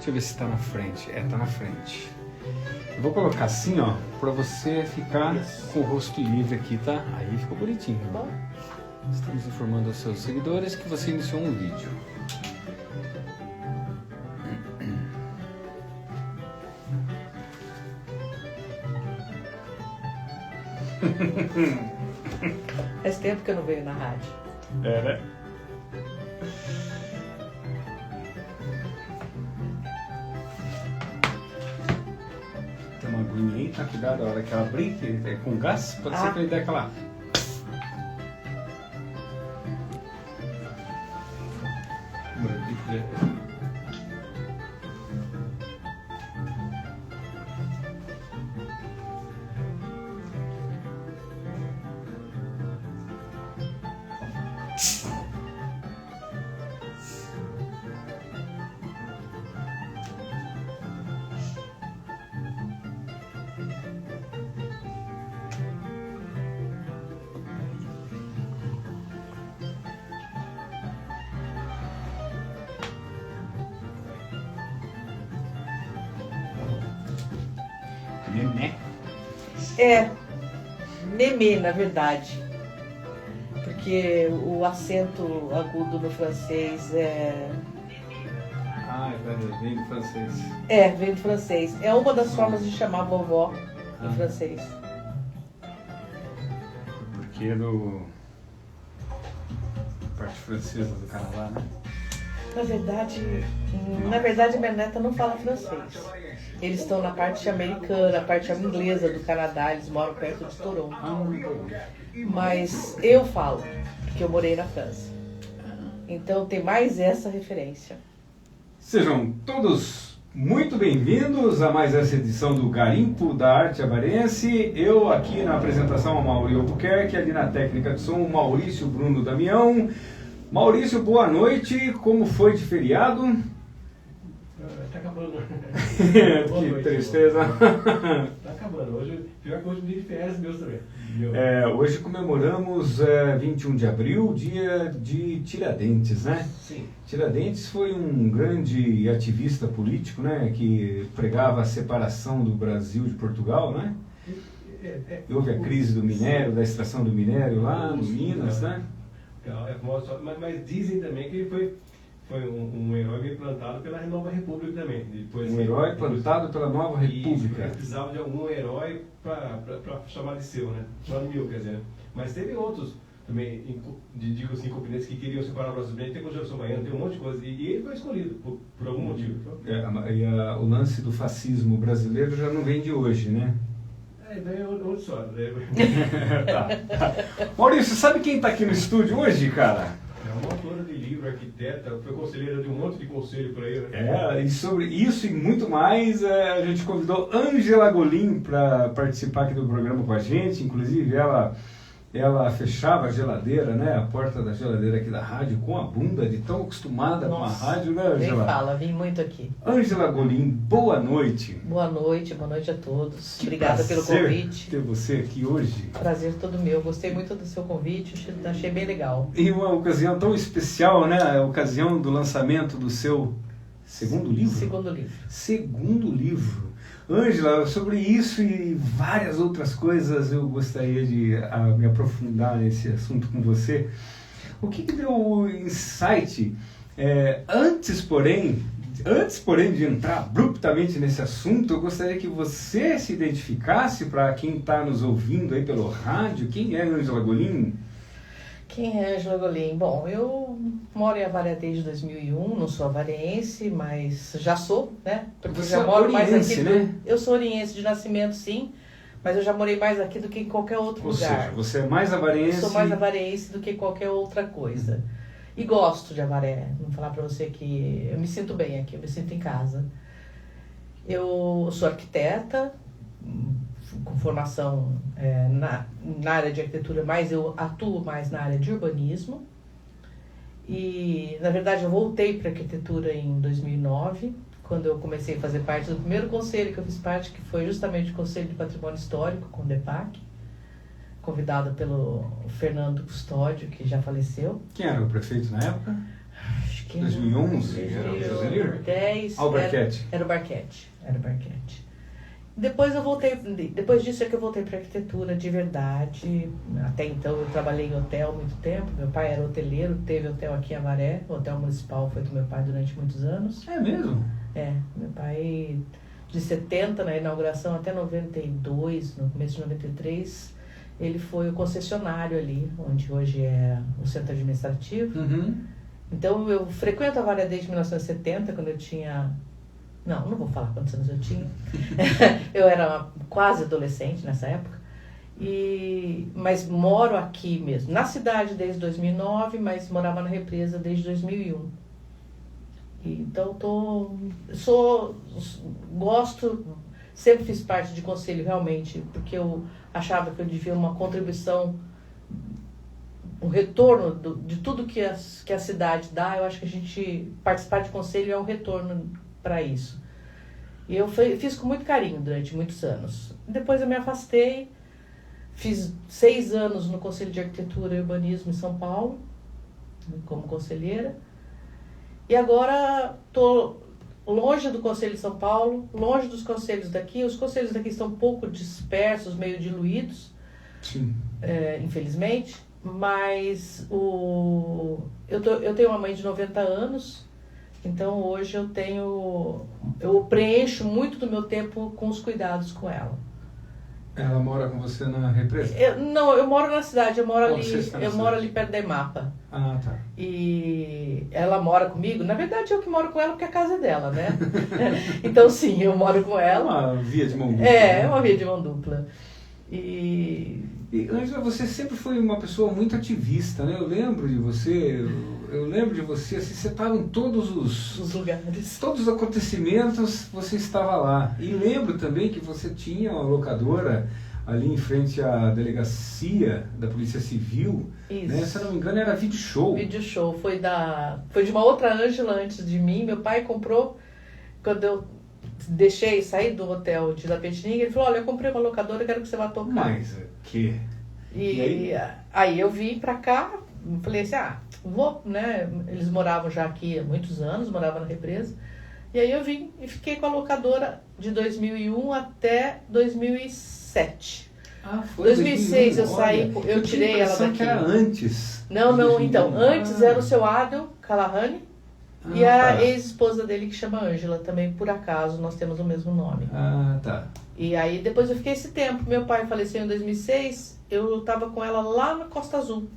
Deixa eu ver se tá na frente. Tá na frente. Eu vou colocar assim, ó, pra você ficar com o rosto livre aqui, tá? Aí ficou bonitinho. Bom, estamos informando aos seus seguidores que você iniciou um vídeo. Faz tempo que eu não venho na rádio. Né? Tem uma aguinha aí, tá? Cuidado, a hora que ela abrir, que é com gás, pode ser que ele dê aquela... Memé. Memê, na verdade. Porque o acento agudo no francês é... vem do francês. Vem do francês. É uma das formas de chamar vovó em francês. Porque é do... parte francesa do Canadá, né? Na verdade, minha neta não fala francês. Eles estão na parte americana, a parte inglesa do Canadá, eles moram perto de Toronto. Mas eu falo, porque eu morei na França. Então tem mais essa referência. Sejam todos muito bem-vindos a mais essa edição do Garimpo da Arte Avarense. Eu aqui na apresentação, Maurício Albuquerque, ali na técnica de som, Maurício Bruno Damião. Maurício, boa noite. Como foi de feriado? Tá acabando. Que tristeza. Tá acabando. Hoje, pior que hoje dia de férias meus também. Hoje comemoramos 21 de abril, dia de Tiradentes, né? Sim. Tiradentes foi um grande ativista político, né? Que pregava a separação do Brasil de Portugal, né? Houve a crise do minério, da extração do minério lá no Minas, né? Mas dizem também que ele foi um herói bem plantado pela Nova República também. Depois, herói plantado pela Nova República. Eles precisavam de algum herói para chamar de seu, né? Chamar de meu, quer dizer. Mas teve outros também, digo assim, incompetentes que queriam separar o Brasil bem. Tem o Gerson Baiano, tem um monte de coisa. E ele foi escolhido por algum motivo. O lance do fascismo brasileiro já não vem de hoje, né? Daí é outra história. Tá. Maurício, sabe quem está aqui no estúdio hoje, cara? É uma autora de livro, arquiteta, foi conselheira de um monte de conselho por aí, né? E sobre isso e muito mais, a gente convidou Ângela Golim para participar aqui do programa com a gente. Inclusive, ela fechava a geladeira, né? A porta da geladeira aqui da rádio com a bunda, de tão acostumada com a rádio, né, Ângela? Nem fala, vim muito aqui. Ângela Golim, boa noite. Boa noite a todos. Obrigada pelo convite. Ter você aqui hoje. Prazer todo meu. Gostei muito do seu convite, achei bem legal. E uma ocasião tão especial, né? A ocasião do lançamento do seu segundo livro? Segundo livro. Ângela, sobre isso e várias outras coisas eu gostaria de me aprofundar nesse assunto com você. O que deu o insight? Antes, porém, de entrar abruptamente nesse assunto, eu gostaria que você se identificasse para quem está nos ouvindo aí pelo rádio. Quem é Ângela Golim? Quem é Ângela Golim? Bom, eu moro em Avaré desde 2001, não sou avarense, mas já sou, né? Porque você já moro mais aqui. Né? Eu sou oriense de nascimento, sim, mas eu já morei mais aqui do que em qualquer outro lugar. Ou seja, você é mais avarense? Eu sou mais avarense do que qualquer outra coisa. E gosto de Avaré. Vou falar para você que eu me sinto bem aqui, eu me sinto em casa. Eu sou arquiteta, com formação na área de arquitetura, mas eu atuo mais na área de urbanismo. E, na verdade, eu voltei para a arquitetura em 2009, quando eu comecei a fazer parte do primeiro conselho que eu fiz parte, que foi justamente o Conselho de Patrimônio Histórico, com o DEPAC, convidada pelo Fernando Custódio, que já faleceu. Quem era o prefeito na época? Acho que 2011, era o Joselir? 10. Albarquete. Era o Barquete. Depois eu voltei, depois disso é que eu voltei para arquitetura de verdade. Até então eu trabalhei em hotel há muito tempo. Meu pai era hoteleiro, teve hotel aqui em Avaré. O hotel municipal foi do meu pai durante muitos anos. É mesmo? É, meu pai de 70 na inauguração até 92, no começo de 93, ele foi o concessionário ali, onde hoje é o centro administrativo. Uhum. Então eu frequento Avaré desde 1970, quando eu tinha... Não vou falar quantos anos eu tinha. Eu era quase adolescente nessa época. Mas moro aqui mesmo. Na cidade desde 2009, mas morava na Represa desde 2001. Então gosto, sempre fiz parte de conselho realmente, porque eu achava que eu devia uma contribuição, um retorno de tudo que a cidade dá. Eu acho que a gente participar de conselho é um retorno para isso. E eu fiz com muito carinho durante muitos anos. Depois eu me afastei, fiz 6 anos no Conselho de Arquitetura e Urbanismo em São Paulo, como conselheira. E agora estou longe do Conselho de São Paulo, longe dos conselhos daqui. Os conselhos daqui estão um pouco dispersos, meio diluídos, sim. Infelizmente. Mas eu tenho uma mãe de 90 anos. Então hoje eu preencho muito do meu tempo com os cuidados com ela. Ela mora com você na Represa? Não, eu moro na cidade, eu moro ali perto da EMAPA. Ah, tá. E ela mora comigo, na verdade eu que moro com ela porque a casa é dela, né? Então sim, eu moro com ela. É uma via de mão dupla. É uma via de mão dupla. E Ângela, você sempre foi uma pessoa muito ativista, né? Eu lembro de você, assim, você estava em todos os lugares. Todos os acontecimentos, você estava lá. E lembro também que você tinha uma locadora ali em frente à delegacia da Polícia Civil. Isso. Né? Se eu não me engano, era Video Show. Video Show. Foi de uma outra Ângela antes de mim. Meu pai comprou, quando eu saí do hotel de Itapetininga, ele falou, olha, eu comprei uma locadora, quero que você vá tocar. Mas que... E aí eu vim pra cá, falei assim, vou, né? Eles moravam já aqui há muitos anos, moravam na Represa. E aí eu vim e fiquei com a locadora de 2001 até 2007. Foi 2006 eu saí, olha, eu tirei ela daqui. Que era antes. Não, então, antes era o seu Adel Kalahani e a ex-esposa dele que chama Ângela, também por acaso nós temos o mesmo nome. Ah, tá. E aí depois eu fiquei esse tempo, meu pai faleceu em 2006, eu tava com ela lá na Costa Azul.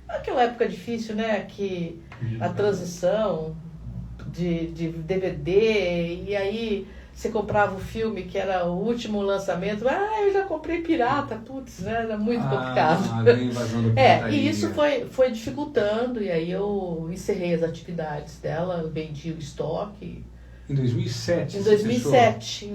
Aquela época difícil, né, que a transição de DVD, e aí você comprava o filme que era o último lançamento, eu já comprei pirata, putz, né, era muito complicado. E isso foi dificultando, e aí eu encerrei as atividades dela, vendi o estoque. Em 2007? Em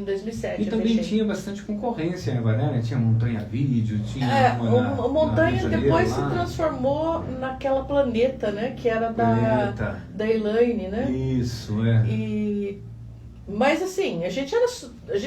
2007. E também tinha bastante concorrência, né? Tinha Montanha Vídeo, tinha o Montanha depois se transformou naquela Planeta, né? Que era da Elaine, né? Isso, Mas assim, a gente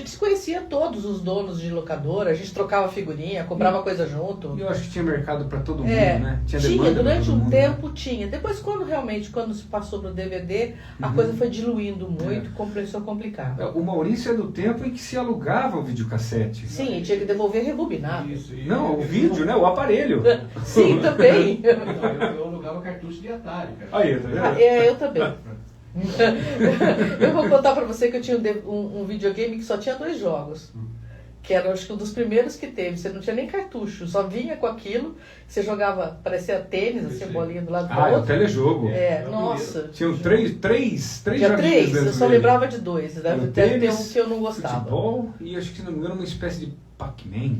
se conhecia todos os donos de locadora, a gente trocava figurinha, comprava coisa junto. E eu acho que tinha mercado para todo mundo, né? Tinha durante um tempo, tinha. Depois quando se passou pro DVD, a coisa foi diluindo muito, começou a complicar. O Maurício é do tempo em que se alugava o videocassete. Sim, tinha que devolver rebobinado. Não, o vídeo, né? O aparelho. Sim, também. Eu alugava cartucho de Atari, cara. Aí, tá vendo? Eu também. Eu vou contar pra você que eu tinha um videogame que só tinha 2 jogos. Que era, acho que um dos primeiros que teve. Você não tinha nem cartucho, só vinha com aquilo. Você jogava, parecia tênis, assim, bolinha do lado do outro. É o telejogo. Nossa. Tinham três tinha 3, eu só lembrava de 2. Deve ter um que eu não gostava. Futebol e acho que, se não me engano, uma espécie de Pac-Man.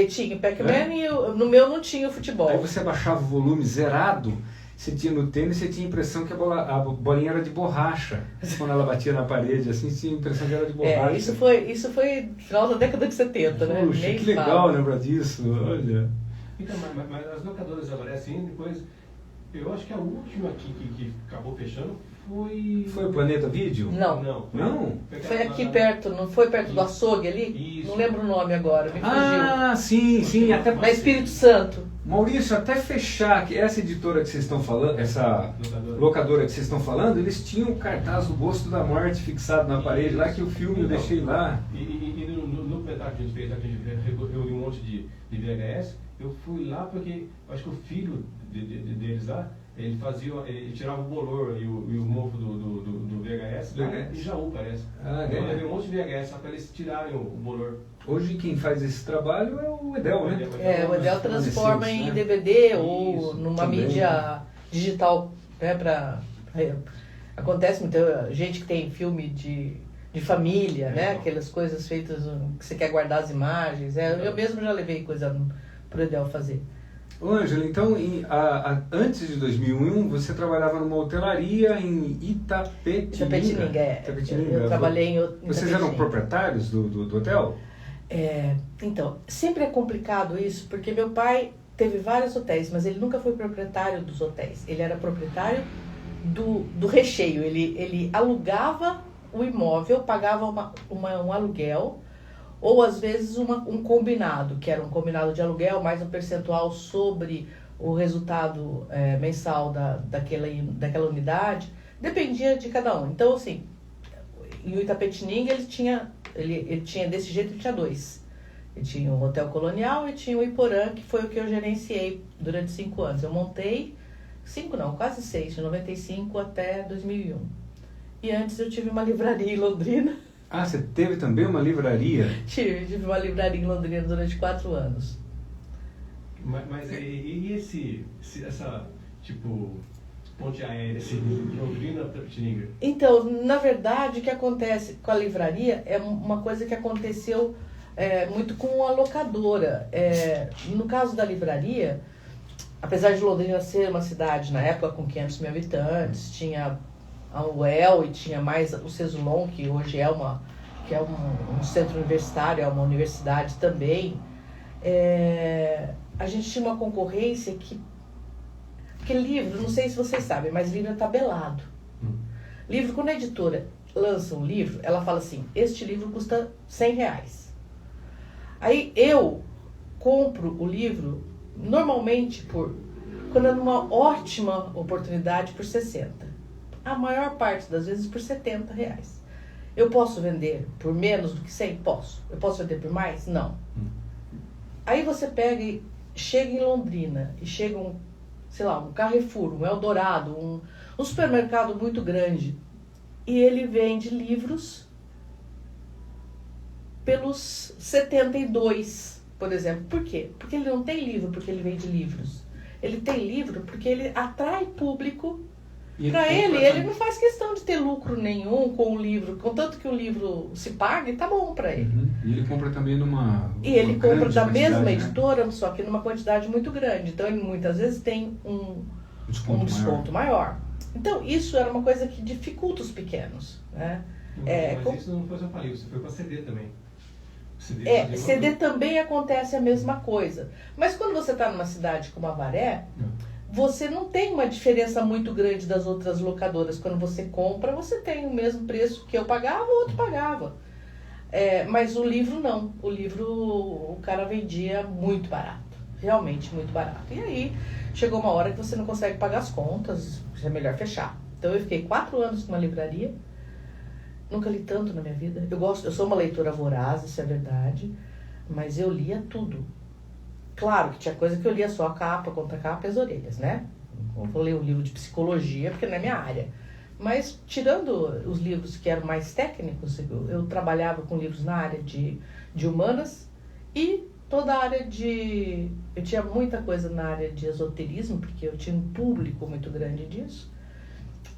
Tinha Pac-Man e no meu não tinha o futebol. Aí você baixava o volume zerado. Você tinha no tênis, você tinha a impressão que a bolinha era de borracha. Quando ela batia na parede, assim, você tinha a impressão que era de borracha. Isso foi no final da década de 70, né? Puxa, que legal lembrar disso, olha. Então, mas as locadoras agora, assim, depois, eu acho que a última que acabou fechando foi... Foi o Planeta Vídeo? Não. Foi aqui perto, não foi perto do açougue ali? Isso. Não lembro o nome agora, me fugiu. Sim, até... Na Espírito Santo. Maurício, até fechar, que essa editora que vocês estão falando, essa locadora que vocês estão falando, eles tinham o cartaz do Gosto da Morte fixado na parede lá, que o filme eu deixei lá. E no pedaço que a gente fez, que a gente reuniu um monte de VHS, eu fui lá porque acho que o filho deles lá, ele tirava o bolor e o mofo do VHS lá em Jaú, parece. Eu levei um monte de VHS só para eles tirarem o bolor. Hoje quem faz esse trabalho é o Edel, né? O Edel transforma em DVD ou numa mídia digital, né? Acontece muita gente que tem filme de família, né? Aquelas coisas feitas que você quer guardar as imagens. Eu mesmo já levei coisa pro Edel fazer. Ângela, então, antes de 2001, você trabalhava numa hotelaria em Itapetininga. Eu trabalhei em Itapetininga. Vocês eram proprietários do hotel? Então, sempre é complicado isso, porque meu pai teve vários hotéis, mas ele nunca foi proprietário dos hotéis. Ele era proprietário do recheio. Ele alugava o imóvel, pagava um aluguel, ou às vezes um combinado, que era um combinado de aluguel, mais um percentual sobre o resultado mensal daquela unidade, dependia de cada um. Então, assim, em Itapetininga ele tinha desse jeito, ele tinha dois. Ele tinha o Hotel Colonial e tinha o Iporã, que foi o que eu gerenciei durante 5 anos. Eu montei, quase 6, de 95 até 2001. E antes eu tive uma livraria em Londrina. Ah, você teve também uma livraria? Tive uma livraria em Londrina durante 4 anos. Mas e essa, tipo, ponte aérea, Londrina para Itapetininga? Então, na verdade, o que acontece com a livraria é uma coisa que aconteceu muito com a locadora. No caso da livraria, apesar de Londrina ser uma cidade, na época, com 500 mil habitantes, tinha a UEL e tinha mais o Cesulon, que hoje é um centro universitário, é uma universidade também. A gente tinha uma concorrência porque livro, não sei se vocês sabem, mas livro é tabelado. Livro, quando a editora lança um livro, ela fala assim, este livro custa R$100. Aí eu compro o livro, normalmente, quando é numa ótima oportunidade, por 60. A maior parte das vezes por R$70. Eu posso vender por menos do que 100? Posso. Eu posso vender por mais? Não. Aí você pega e chega em Londrina e chega um Carrefour, um Eldorado, um supermercado muito grande, e ele vende livros pelos 72, por exemplo. Por quê? Porque ele não tem livro porque ele vende livros. Ele tem livro porque ele atrai público. Para ele não faz questão de ter lucro nenhum com o livro, contanto que o livro se pague, tá bom para ele. E ele compra também E ele compra da mesma editora, só que numa quantidade muito grande. Então ele muitas vezes tem um desconto maior. Então isso era uma coisa que dificulta os pequenos, né? Mas isso não foi só para livro, isso foi para CD também. CD também acontece a mesma coisa. Mas quando você está numa cidade como Avaré, você não tem uma diferença muito grande das outras locadoras. Quando você compra, você tem o mesmo preço que eu pagava, o outro pagava. Mas o livro não. O livro o cara vendia muito barato. Realmente muito barato. E aí chegou uma hora que você não consegue pagar as contas, é melhor fechar. Então eu fiquei 4 anos numa livraria. Nunca li tanto na minha vida. Eu sou uma leitora voraz, isso é verdade. Mas eu lia tudo. Claro que tinha coisa que eu lia só a capa, contracapa e as orelhas, né? Eu vou ler um livro de psicologia, porque não é minha área. Mas, tirando os livros que eram mais técnicos, eu trabalhava com livros na área de humanas e toda a área de... Eu tinha muita coisa na área de esoterismo, porque eu tinha um público muito grande disso.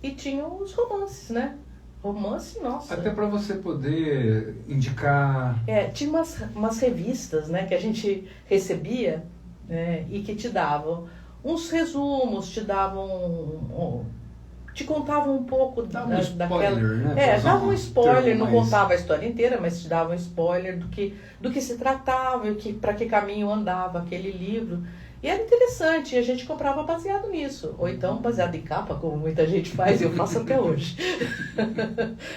E tinha os romances, né? Romance, nossa. Até para você poder indicar... Tinha umas revistas, né, que a gente recebia, né, e que te davam uns resumos, te contavam um pouco daquela... Né? Dava um spoiler, não contava a história inteira, mas te dava um spoiler do que se tratava, para que caminho andava aquele livro. E era interessante, e a gente comprava baseado nisso. Ou então baseado em capa, como muita gente faz, e eu faço até hoje.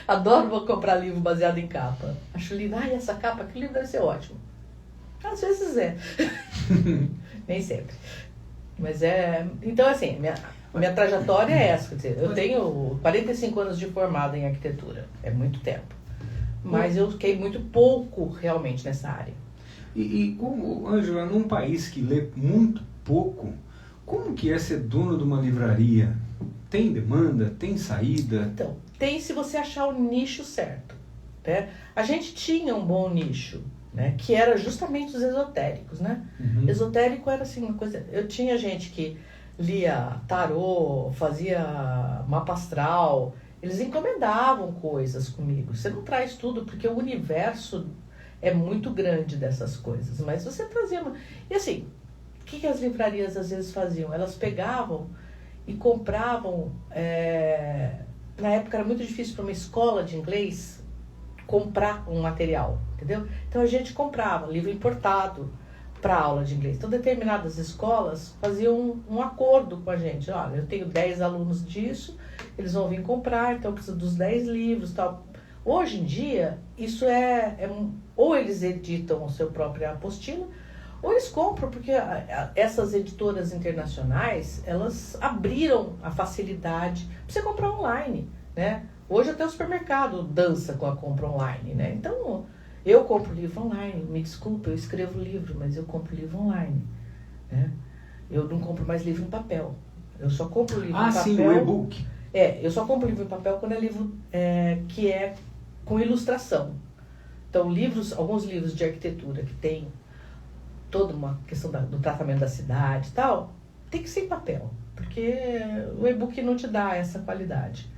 Adoro comprar livro baseado em capa. Acho lindo. Essa capa, aquele livro deve ser ótimo. Às vezes é. Nem sempre. Mas então, assim, minha trajetória é essa. Quer dizer, eu tenho 45 anos de formada em arquitetura. É muito tempo. Mas eu fiquei muito pouco, realmente, nessa área. E como, Ângela, num país que lê muito pouco, como que é ser dono de uma livraria? Tem demanda? Tem saída? Então, tem se você achar o nicho certo. Né? A gente tinha um bom nicho, né? Que era justamente os esotéricos, né? Uhum. Esotérico era assim uma coisa... Eu tinha gente que lia tarô, fazia mapa astral, eles encomendavam coisas comigo. Você não traz tudo, porque o universo é muito grande dessas coisas, mas você trazia... E assim, o que as livrarias às vezes faziam? Elas pegavam e compravam... Na época era muito difícil para uma escola de inglês comprar um material, entendeu? Então a gente comprava livro importado para aula de inglês. Então determinadas escolas faziam um acordo com a gente. Olha, eu tenho 10 alunos disso, eles vão vir comprar, então eu preciso dos 10 livros e tal. Hoje em dia, isso ou eles editam o seu próprio apostila, ou eles compram, porque essas editoras internacionais, elas abriram a facilidade para você comprar online, né? Hoje até o supermercado dança com a compra online, né? Então, eu compro livro online, me desculpa, eu escrevo livro, mas eu compro livro online, né? Eu não compro mais livro em papel, eu só compro livro em papel... sim, o e-book. Eu só compro livro em papel quando é livro que é com ilustração. Então, alguns livros de arquitetura que tem toda uma questão do tratamento da cidade e tal, tem que ser em papel, porque o e-book não te dá essa qualidade.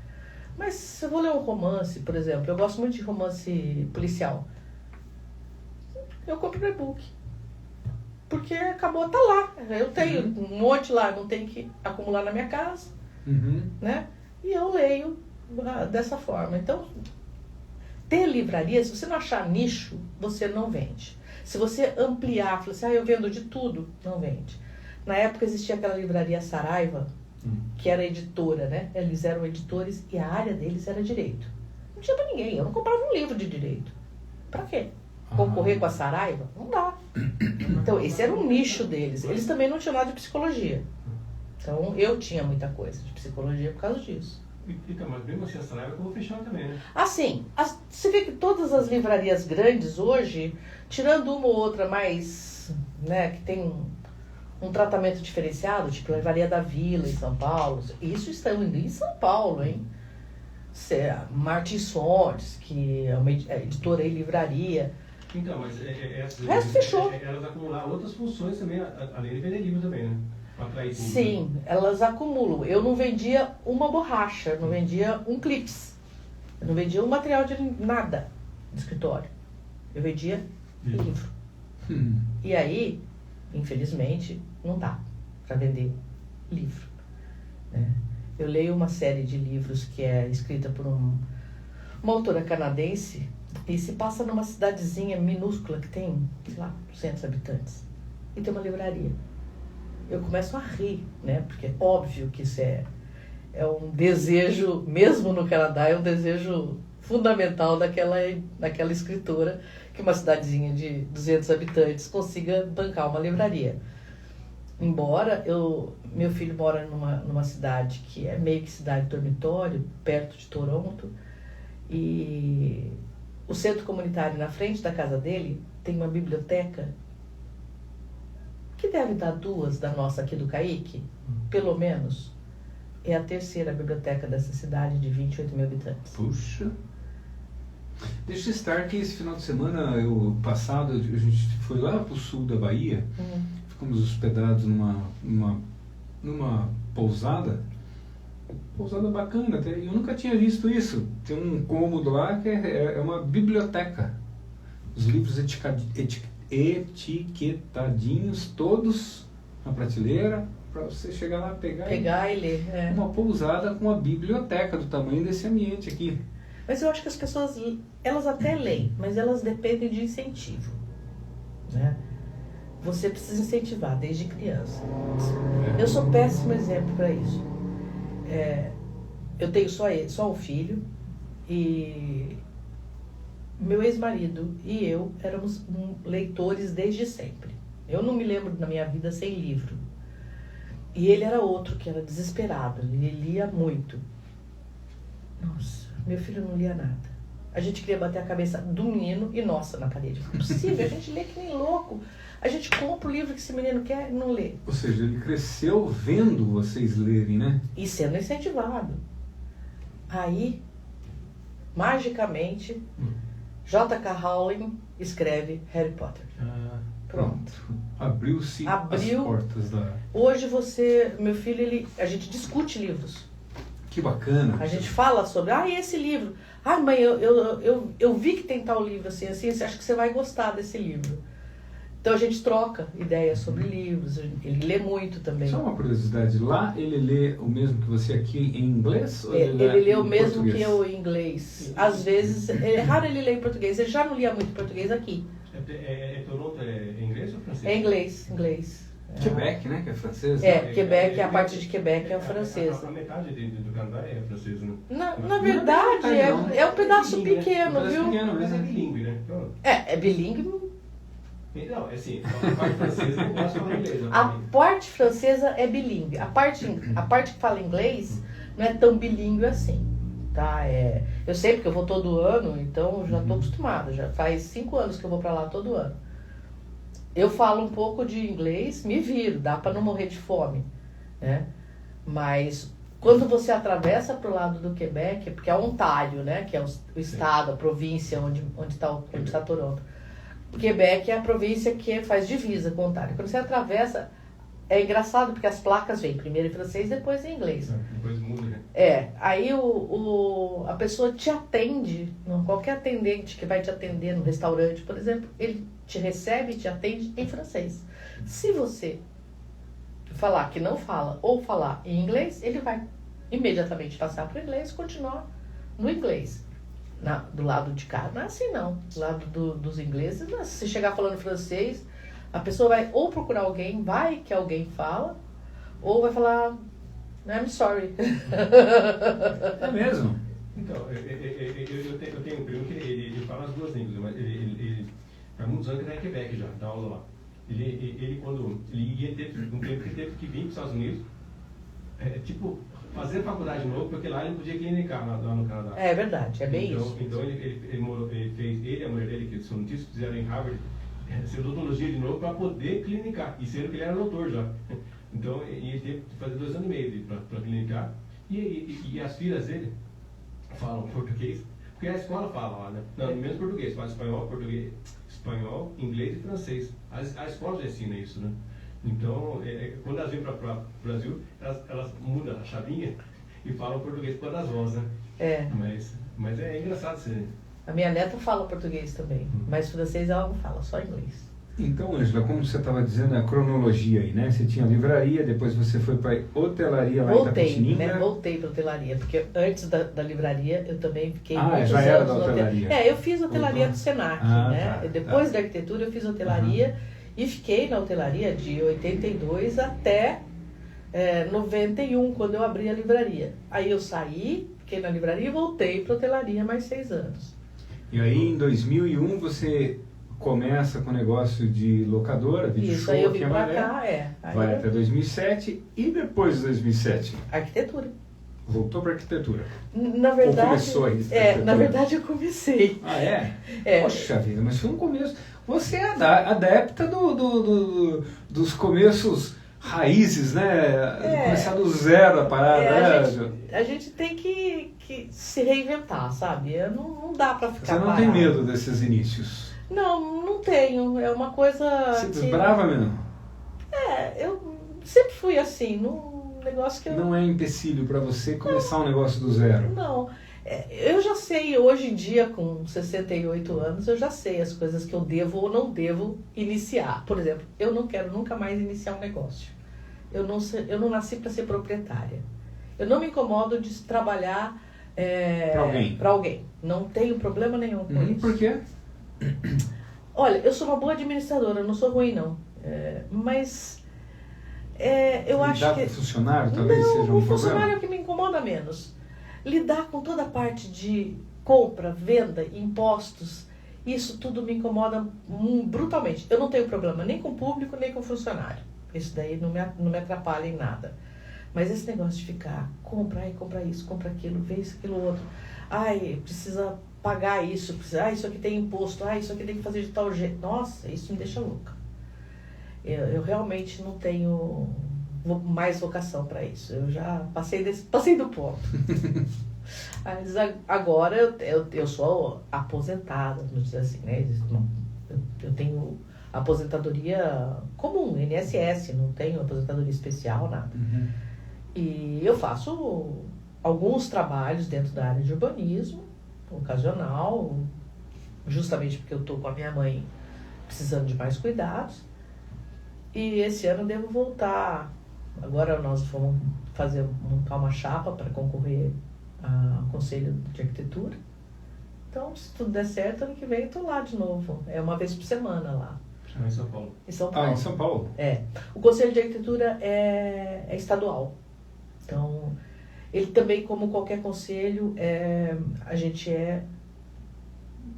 Mas se eu vou ler um romance, por exemplo, eu gosto muito de romance policial, eu compro no e-book, porque acabou, tá lá, eu tenho um monte lá, não tenho que acumular na minha casa, né? E eu leio dessa forma. Então, ter livraria, se você não achar nicho, você não vende. Se você ampliar, falar assim, eu vendo de tudo, não vende. Na época existia aquela livraria Saraiva, que era editora, né? Eles eram editores e a área deles era direito. Não tinha pra ninguém, eu não comprava um livro de direito. Pra quê? Concorrer com a Saraiva? Não dá. Então, esse era um nicho deles. Eles também não tinham nada de psicologia. Então, eu tinha muita coisa de psicologia por causa disso. Mas mesmo assim, a Saraiva como fechar também, né? Assim, você vê que todas as livrarias grandes hoje, tirando uma ou outra mais, né, que tem um tratamento diferenciado, tipo a Livraria da Vila em São Paulo, isso está indo em São Paulo, hein? Martins Fontes, que é uma editora e livraria. Então, mas essas fechou. Elas acumularam outras funções também, além de vender livro também, né? Sim, elas acumulam. Eu não vendia uma borracha, não vendia um clips, eu não vendia um material de nada de escritório. Eu vendia livro. E aí, infelizmente, não dá para vender livro, né? Eu leio uma série de livros que é escrita por uma autora canadense e se passa numa cidadezinha minúscula que tem, sei lá, 200 habitantes e tem uma livraria. Eu começo a rir, né? Porque é óbvio que isso é um desejo, mesmo no Canadá, é um desejo fundamental daquela escritora que uma cidadezinha de 200 habitantes consiga bancar uma livraria. Embora meu filho mora numa cidade que é meio que cidade dormitório, perto de Toronto, e o centro comunitário na frente da casa dele tem uma biblioteca que deve dar 2 da nossa aqui do Caique, pelo menos. É a terceira biblioteca dessa cidade de 28 mil habitantes. Puxa! Deixa eu estar que esse final de semana, passado, a gente foi lá para o sul da Bahia, ficamos hospedados numa pousada bacana, até, eu nunca tinha visto isso. Tem um cômodo lá que é uma biblioteca. Os livros etiquetadinhos, todos na prateleira, para você chegar lá, pegar e ler. Uma pousada com uma biblioteca do tamanho desse ambiente aqui. Mas eu acho que as pessoas, elas até leem, mas elas dependem de incentivo, né? Você precisa incentivar desde criança. Eu sou péssimo exemplo para isso. Eu tenho só um filho e meu ex-marido e eu éramos leitores desde sempre. Eu não me lembro da minha vida sem livro. E ele era outro que era desesperado, ele lia muito. Nossa, meu filho não lia nada. A gente queria bater a cabeça do menino e nossa na parede. Não é possível, a gente lê que nem louco. A gente compra o livro que esse menino quer e não lê. Ou seja, ele cresceu vendo vocês lerem, né? E sendo incentivado. Aí, magicamente, J.K. Rowling escreve Harry Potter. Pronto. Abriu-se as portas da... Hoje meu filho, a gente discute livros. Que bacana. A gente fala sobre, esse livro. Mãe, eu vi que tem tal livro assim, acho que você vai gostar desse livro. Então a gente troca ideias sobre livros, ele lê muito também. Só uma curiosidade, lá ele lê o mesmo que você aqui em inglês? Ou ele lê o mesmo português? Que eu em inglês. Às vezes, é raro ele ler em português, ele já não lia muito português aqui. Toronto é inglês ou francês? É inglês. Quebec, né? Que é francês. Quebec, a parte de Quebec é francesa. A metade do Canadá é francês, né? Na verdade, é um pedaço pequeno, viu? Mas é bilíngue, né? É bilíngue. Não, é assim, a parte francesa não gosta de falar inglês. A parte francesa é bilíngue. A parte que fala inglês não é tão bilíngue assim, tá? Eu sei porque eu vou todo ano, então já estou acostumada. Já faz 5 anos que eu vou para lá todo ano. Eu falo um pouco de inglês, me viro, dá para não morrer de fome, né? Mas quando você atravessa para o lado do Quebec, porque é Ontário, né? Que é o estado, a província onde está Toronto. Quebec é a província que faz divisa com Ontário. Quando você atravessa, é engraçado porque as placas vêm primeiro em francês, depois em inglês. Depois muda, né? Aí a pessoa te atende, qualquer atendente que vai te atender no restaurante, por exemplo, ele te recebe e te atende em francês. Se você falar que não fala ou falar em inglês, ele vai imediatamente passar para o inglês e continuar no inglês. Do lado de cá, não é assim não. Do lado dos ingleses, não é. Se você chegar falando francês, a pessoa vai ou procurar alguém, que alguém fala, ou vai falar, I'm sorry. É mesmo? Então, eu tenho um primo que ele fala as duas línguas, mas ele há muitos anos ele está em Quebec já, dá aula lá. Quando ele ia ter um tempo que teve que vir para os Estados Unidos, fazer faculdade de novo, porque lá ele não podia clinicar lá no Canadá. É verdade, é bem isso. Então ele e a mulher dele, que são notícias, fizeram em Harvard, ser odontologia de novo para poder clinicar, e sendo que ele era doutor já. Então ele teve que fazer 2 anos e meio para clinicar, e as filhas dele falam português, porque a escola fala lá, né? Não, menos português, fala espanhol, inglês e francês. A escola já ensina isso, né? Então, quando elas vêm para o Brasil, elas mudam a chavinha e falam português por causa das vozes, né? Mas é engraçado isso. A minha neta fala português também, mas francês ela não fala, só inglês. Então, Ângela, como você estava dizendo, a cronologia aí, né? Você tinha livraria, depois você foi para hotelaria lá em Itapetininga. Voltei para hotelaria, porque antes da livraria eu também fiquei já era da hotelaria. Eu fiz hotelaria do Senac, né? Depois da arquitetura eu fiz hotelaria e fiquei na hotelaria de 82 até 91, quando eu abri a livraria. Aí eu saí, fiquei na livraria e voltei para hotelaria mais 6 anos. E aí em 2001 você começa com o negócio de locadora, vídeo show, aí eu vim pra cá, vai até 2007 e depois de 2007? Arquitetura. Voltou para arquitetura? Na verdade, ou começou a arquitetura? Na verdade eu comecei. Ah, é? Poxa vida, mas foi um começo. Você é adepta dos começos raízes, né? Começar do zero a parada, a gente tem que se reinventar, sabe? Não dá pra ficar Você não tem medo desses inícios? Não tenho. É uma coisa. Você desbrava mesmo? Eu sempre fui assim, num negócio que eu... Não é empecilho para você começar um negócio do zero? Não. Eu já sei, hoje em dia, com 68 anos, eu já sei as coisas que eu devo ou não devo iniciar. Por exemplo, eu não quero nunca mais iniciar um negócio. Eu não nasci para ser proprietária. Eu não me incomodo de trabalhar para alguém. Não tenho problema nenhum com isso. Por quê? Olha, eu sou uma boa administradora, eu não sou ruim, não. Mas eu acho que... Lidar com funcionário talvez seja um problema? Não, o funcionário é o que me incomoda menos. Lidar com toda a parte de compra, venda, impostos, isso tudo me incomoda brutalmente. Eu não tenho problema nem com o público, nem com o funcionário. Isso daí não me atrapalha em nada. Mas esse negócio de ficar, compra isso, compra aquilo, vê isso, aquilo outro. Ai, precisa pagar isso, isso aqui tem imposto, isso aqui tem que fazer de tal jeito. Nossa, isso me deixa louca. Eu realmente não tenho mais vocação para isso. Eu já passei do ponto. Mas agora eu sou aposentada, vamos dizer assim, né? Eu tenho aposentadoria comum, INSS, não tenho aposentadoria especial, nada. Uhum. E eu faço alguns trabalhos dentro da área de urbanismo, ocasional, justamente porque eu estou com a minha mãe precisando de mais cuidados. E esse ano eu devo voltar. Agora nós vamos montar uma chapa para concorrer ao Conselho de Arquitetura. Então, se tudo der certo, ano que vem eu estou lá de novo. É uma vez por semana lá. Em São Paulo. Em São Paulo. Em São Paulo? É. O Conselho de Arquitetura é estadual. Então, ele também, como qualquer conselho, a gente é...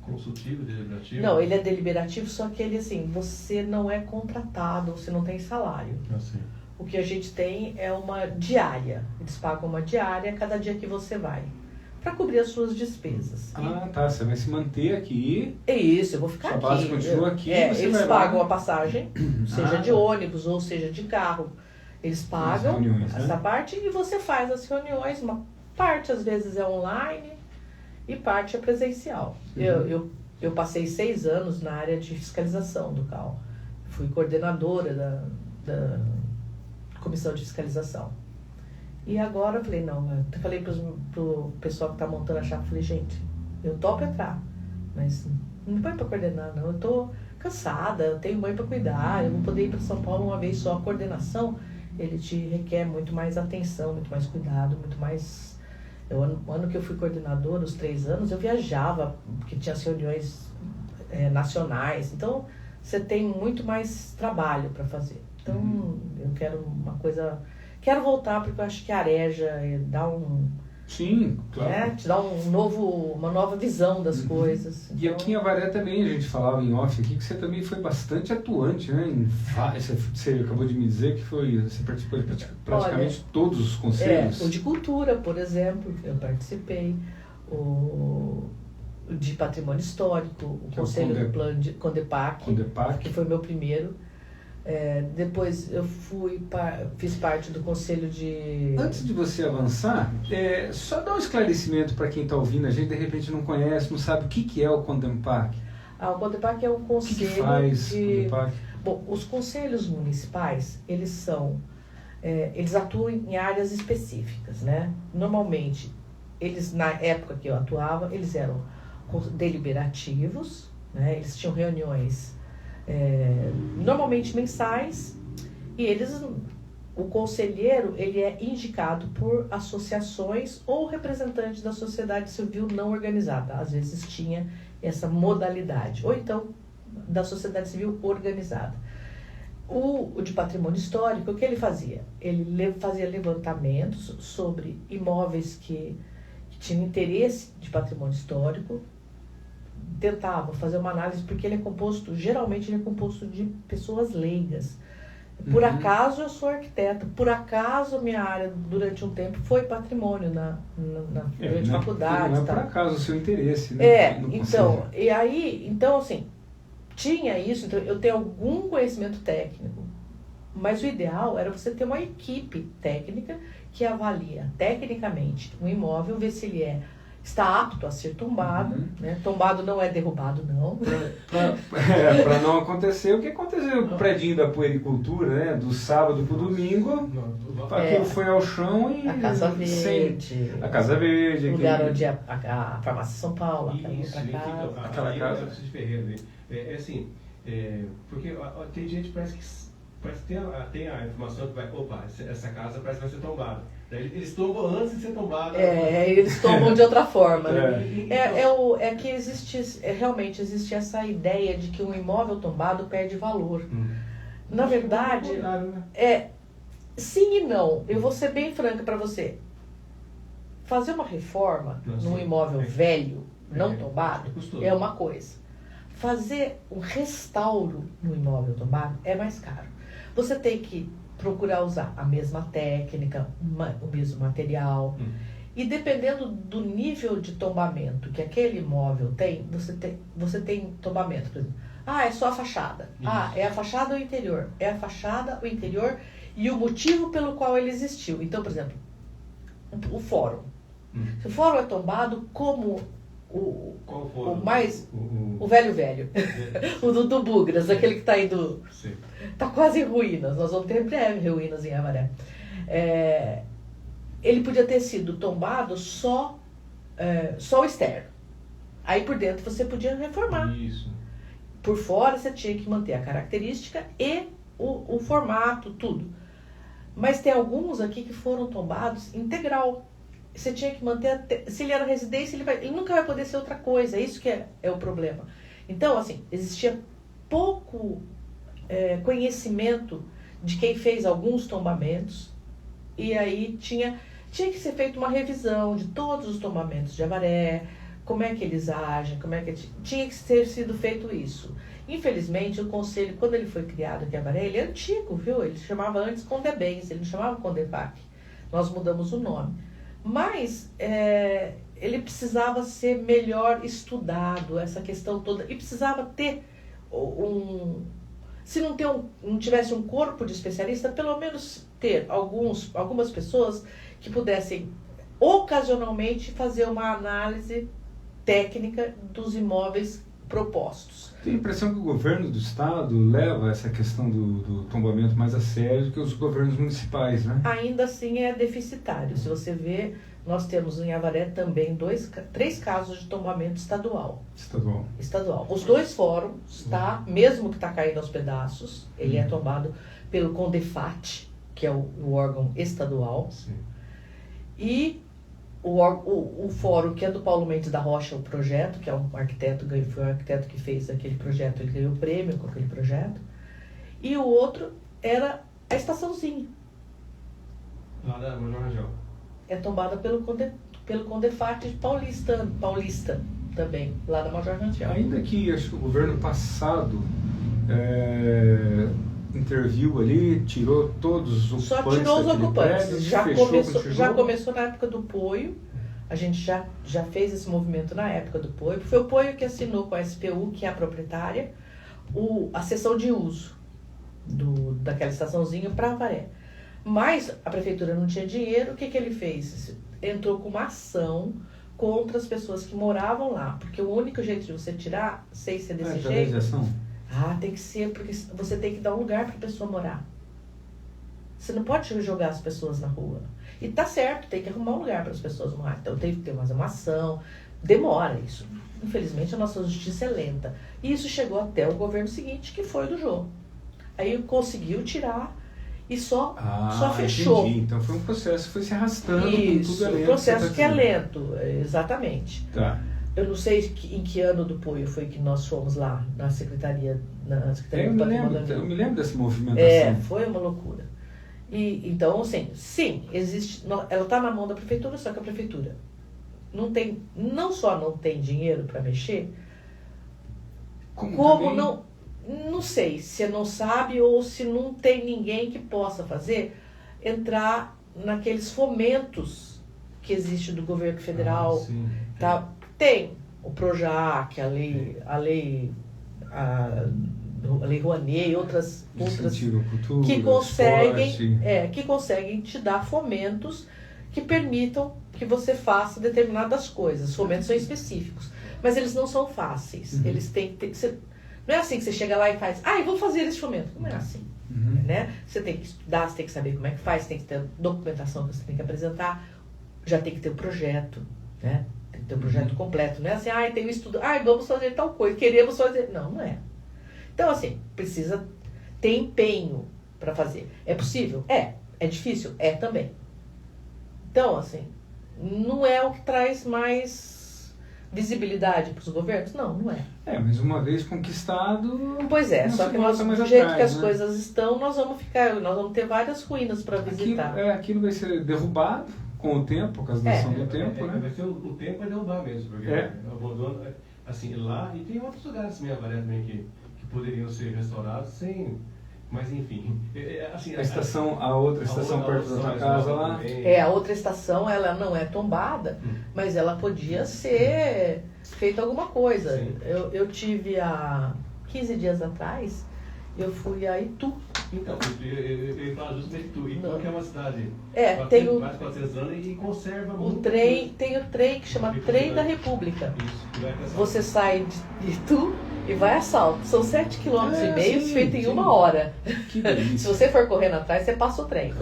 Consultivo, deliberativo? Não, ele é deliberativo, só que ele, assim, você não é contratado, você não tem salário. Assim. O que a gente tem é uma diária. Eles pagam uma diária cada dia que você vai, para cobrir as suas despesas. Tá. Você vai se manter aqui. É isso, eu vou ficar sua aqui. base continua aqui. Eles pagam a passagem, seja de ônibus ou seja de carro. Eles pagam reuniões, essa né? parte e você faz as reuniões. Uma parte às vezes é online e parte é presencial. Uhum. Eu passei 6 anos na área de fiscalização do CAL. Fui coordenadora da comissão de fiscalização. E agora eu falei, eu falei pro pessoal que está montando a chapa, falei, gente, eu topo entrar, mas não me põe para coordenar, não. Eu tô cansada, eu tenho mãe para cuidar, eu vou poder ir para São Paulo uma vez só. A coordenação, ele te requer muito mais atenção, muito mais cuidado, muito mais... O ano que eu fui coordenadora, os 3 anos, eu viajava, porque tinha as reuniões nacionais. Então, você tem muito mais trabalho para fazer. Então, eu quero uma coisa... Quero voltar, porque eu acho que a Areja dá Sim, claro. te dá uma nova visão das coisas. E aqui em Avaré também, a gente falava em off aqui, que você também foi bastante atuante, né? Você acabou de me dizer que você participou de praticamente todos os conselhos. O de cultura, por exemplo, eu participei. O de patrimônio histórico, o conselho do plano de Condepac, que foi meu primeiro. Depois eu fiz parte do conselho de... Antes de você avançar, só dá um esclarecimento para quem está ouvindo, a gente de repente não conhece, não sabe o que é o Condepac. O Condepac é um conselho que faz de... Condepac? Bom, os conselhos municipais, eles atuam em áreas específicas, né? Normalmente, na época que eu atuava, eles eram deliberativos, né? Eles tinham reuniões normalmente mensais, e o conselheiro ele é indicado por associações ou representantes da sociedade civil não organizada. Às vezes tinha essa modalidade, ou então da sociedade civil organizada. O de patrimônio histórico, o que ele fazia? Ele fazia levantamentos sobre imóveis que tinham interesse de patrimônio histórico, tentava fazer uma análise, porque geralmente ele é composto de pessoas leigas. Por acaso eu sou arquiteta, por acaso minha área durante um tempo foi patrimônio durante a faculdade. Não é por acaso o seu interesse, né? Então assim, tinha isso, então eu tenho algum conhecimento técnico, mas o ideal era você ter uma equipe técnica que avalia tecnicamente um imóvel, ver se ele está apto a ser tombado, né? Tombado não é derrubado, não. Para não acontecer o que aconteceu com o predinho da puericultura, né? Do sábado para o domingo, aquilo foi ao chão e... A Casa Verde. A Casa Verde. O lugar onde a Farmácia São Paulo, aquela casa de Ferreira. Porque tem gente que parece que tem a informação que essa casa parece que vai ser tombada. Eles tombam antes de ser tombada. Eles tombam de outra forma. Né? Que realmente existe essa ideia de que um imóvel tombado perde valor. Na verdade, sim e não. Eu vou ser bem franca para você. Fazer uma reforma num imóvel velho, não tombado, é uma coisa. Fazer um restauro no imóvel tombado é mais caro. Você tem que procurar usar a mesma técnica, o mesmo material. E dependendo do nível de tombamento que aquele imóvel tem, você tem tombamento, por exemplo. É só a fachada. É a fachada ou o interior? É a fachada, o interior e o motivo pelo qual ele existiu. Então, por exemplo, o fórum. Se o fórum é tombado, como o velho, o do Bugras, aquele que está indo, está quase em ruínas, nós vamos ter em breve ruínas em Avaré. Ele podia ter sido tombado só o externo. Aí por dentro você podia reformar. Isso. Por fora você tinha que manter a característica e o formato, tudo. Mas tem alguns aqui que foram tombados integral. Você tinha que manter, se ele era residência, ele nunca vai poder ser outra coisa, isso que é o problema. Então, assim, existia pouco conhecimento de quem fez alguns tombamentos, e aí tinha que ser feita uma revisão de todos os tombamentos de Avaré, como é que eles agem, tinha que ter sido feito isso. Infelizmente, o conselho, quando ele foi criado aqui em Avaré, ele é antigo, viu? Ele chamava antes Condebens, ele não chamava Condepac. Nós mudamos o nome. Mas ele precisava ser melhor estudado, essa questão toda, e precisava ter se não tivesse um corpo de especialista, pelo menos ter algumas pessoas que pudessem ocasionalmente fazer uma análise técnica dos imóveis propostos. Tenho a impressão que o governo do estado leva essa questão do tombamento mais a sério que os governos municipais, né? Ainda assim é deficitário. Se você vê, nós temos em Avaré também 3 casos de tombamento estadual. Os 2 fóruns, mesmo que está caindo aos pedaços, ele é tombado pelo Condefat, que é o órgão estadual. Sim. E o fórum, que é do Paulo Mendes da Rocha, o projeto, que é um arquiteto, foi o arquiteto que fez aquele projeto, ele ganhou o prêmio com aquele projeto. E o outro era a estaçãozinha. Lá da Major Rangel. É tombada pelo Condefat paulista também, lá da Major Rangel. Ainda que acho que o governo passado interviu ali, tirou todos os ocupantes. Só tirou os ocupantes. Prédio, já começou na época do Poio. A gente já fez esse movimento na época do Poio. Foi o Poio que assinou com a SPU, que é a proprietária, a cessão de uso daquela estaçãozinha para Avaré. Mas a prefeitura não tinha dinheiro. O que ele fez? Entrou com uma ação contra as pessoas que moravam lá. Porque o único jeito de você tirar, sem ser desse jeito... tem que ser, porque você tem que dar um lugar para a pessoa morar. Você não pode jogar as pessoas na rua. E tá certo, tem que arrumar um lugar para as pessoas morar. Então tem que ter uma ação. Demora isso. Infelizmente a nossa justiça é lenta. E isso chegou até o governo seguinte, que foi o do Jô. Aí conseguiu tirar e só fechou. Entendi. Então foi um processo que foi se arrastando. Isso, tudo é lento, um processo que é lento, exatamente. Tá. Eu não sei em que ano do Poio foi que nós fomos lá, na Secretaria do Patrimônio. Eu me lembro dessa movimentação. Foi uma loucura. Então, assim, sim, existe, ela está na mão da prefeitura, só que a prefeitura não só não tem dinheiro para mexer, como não sei se não sabe ou se não tem ninguém que possa fazer, entrar naqueles fomentos que existe do governo federal, tá? Tem o Projac, a lei Rouanet e outras cultura, que conseguem te dar fomentos que permitam que você faça determinadas coisas. Os fomentos são específicos, mas eles não são fáceis. Eles têm que ser, não é assim que você chega lá e faz, eu vou fazer esse fomento. Não é assim. Né? Você tem que estudar, você tem que saber como é que faz, tem que ter documentação que você tem que apresentar, já tem que ter o projeto, né? Tem que ter um projeto completo, não é assim, tem um estudo, vamos fazer tal coisa, queremos fazer. Não é. Então, assim, precisa ter empenho para fazer. É possível? É. É difícil? É também. Então, assim, não é o que traz mais visibilidade para os governos? Não é. Mas uma vez conquistado... Pois é, só que do jeito que as coisas estão, nós vamos ter várias ruínas para visitar. Aquilo vai ser derrubado com o tempo, por causa da ação do tempo, né? Vai ser o tempo a derrubar mesmo, porque abandono, assim, lá, e tem outros lugares também, Avaré, também, que poderiam ser restaurados sem Mas enfim, assim, a outra estação perto da tua casa lá. A outra estação, ela não é tombada, mas ela podia ser feita alguma coisa. Eu tive há 15 dias atrás, eu fui a Itu. Então, eu ia falar justamente Itu. Itu que é uma cidade tem mais de 400 anos e conserva muito. Tem o trem que chama Trem da República. Isso, você sai de Itu e vai a Salto. São 7,5 km feito em 1 hora. Que delícia. Se você for correndo atrás, você passa o trem.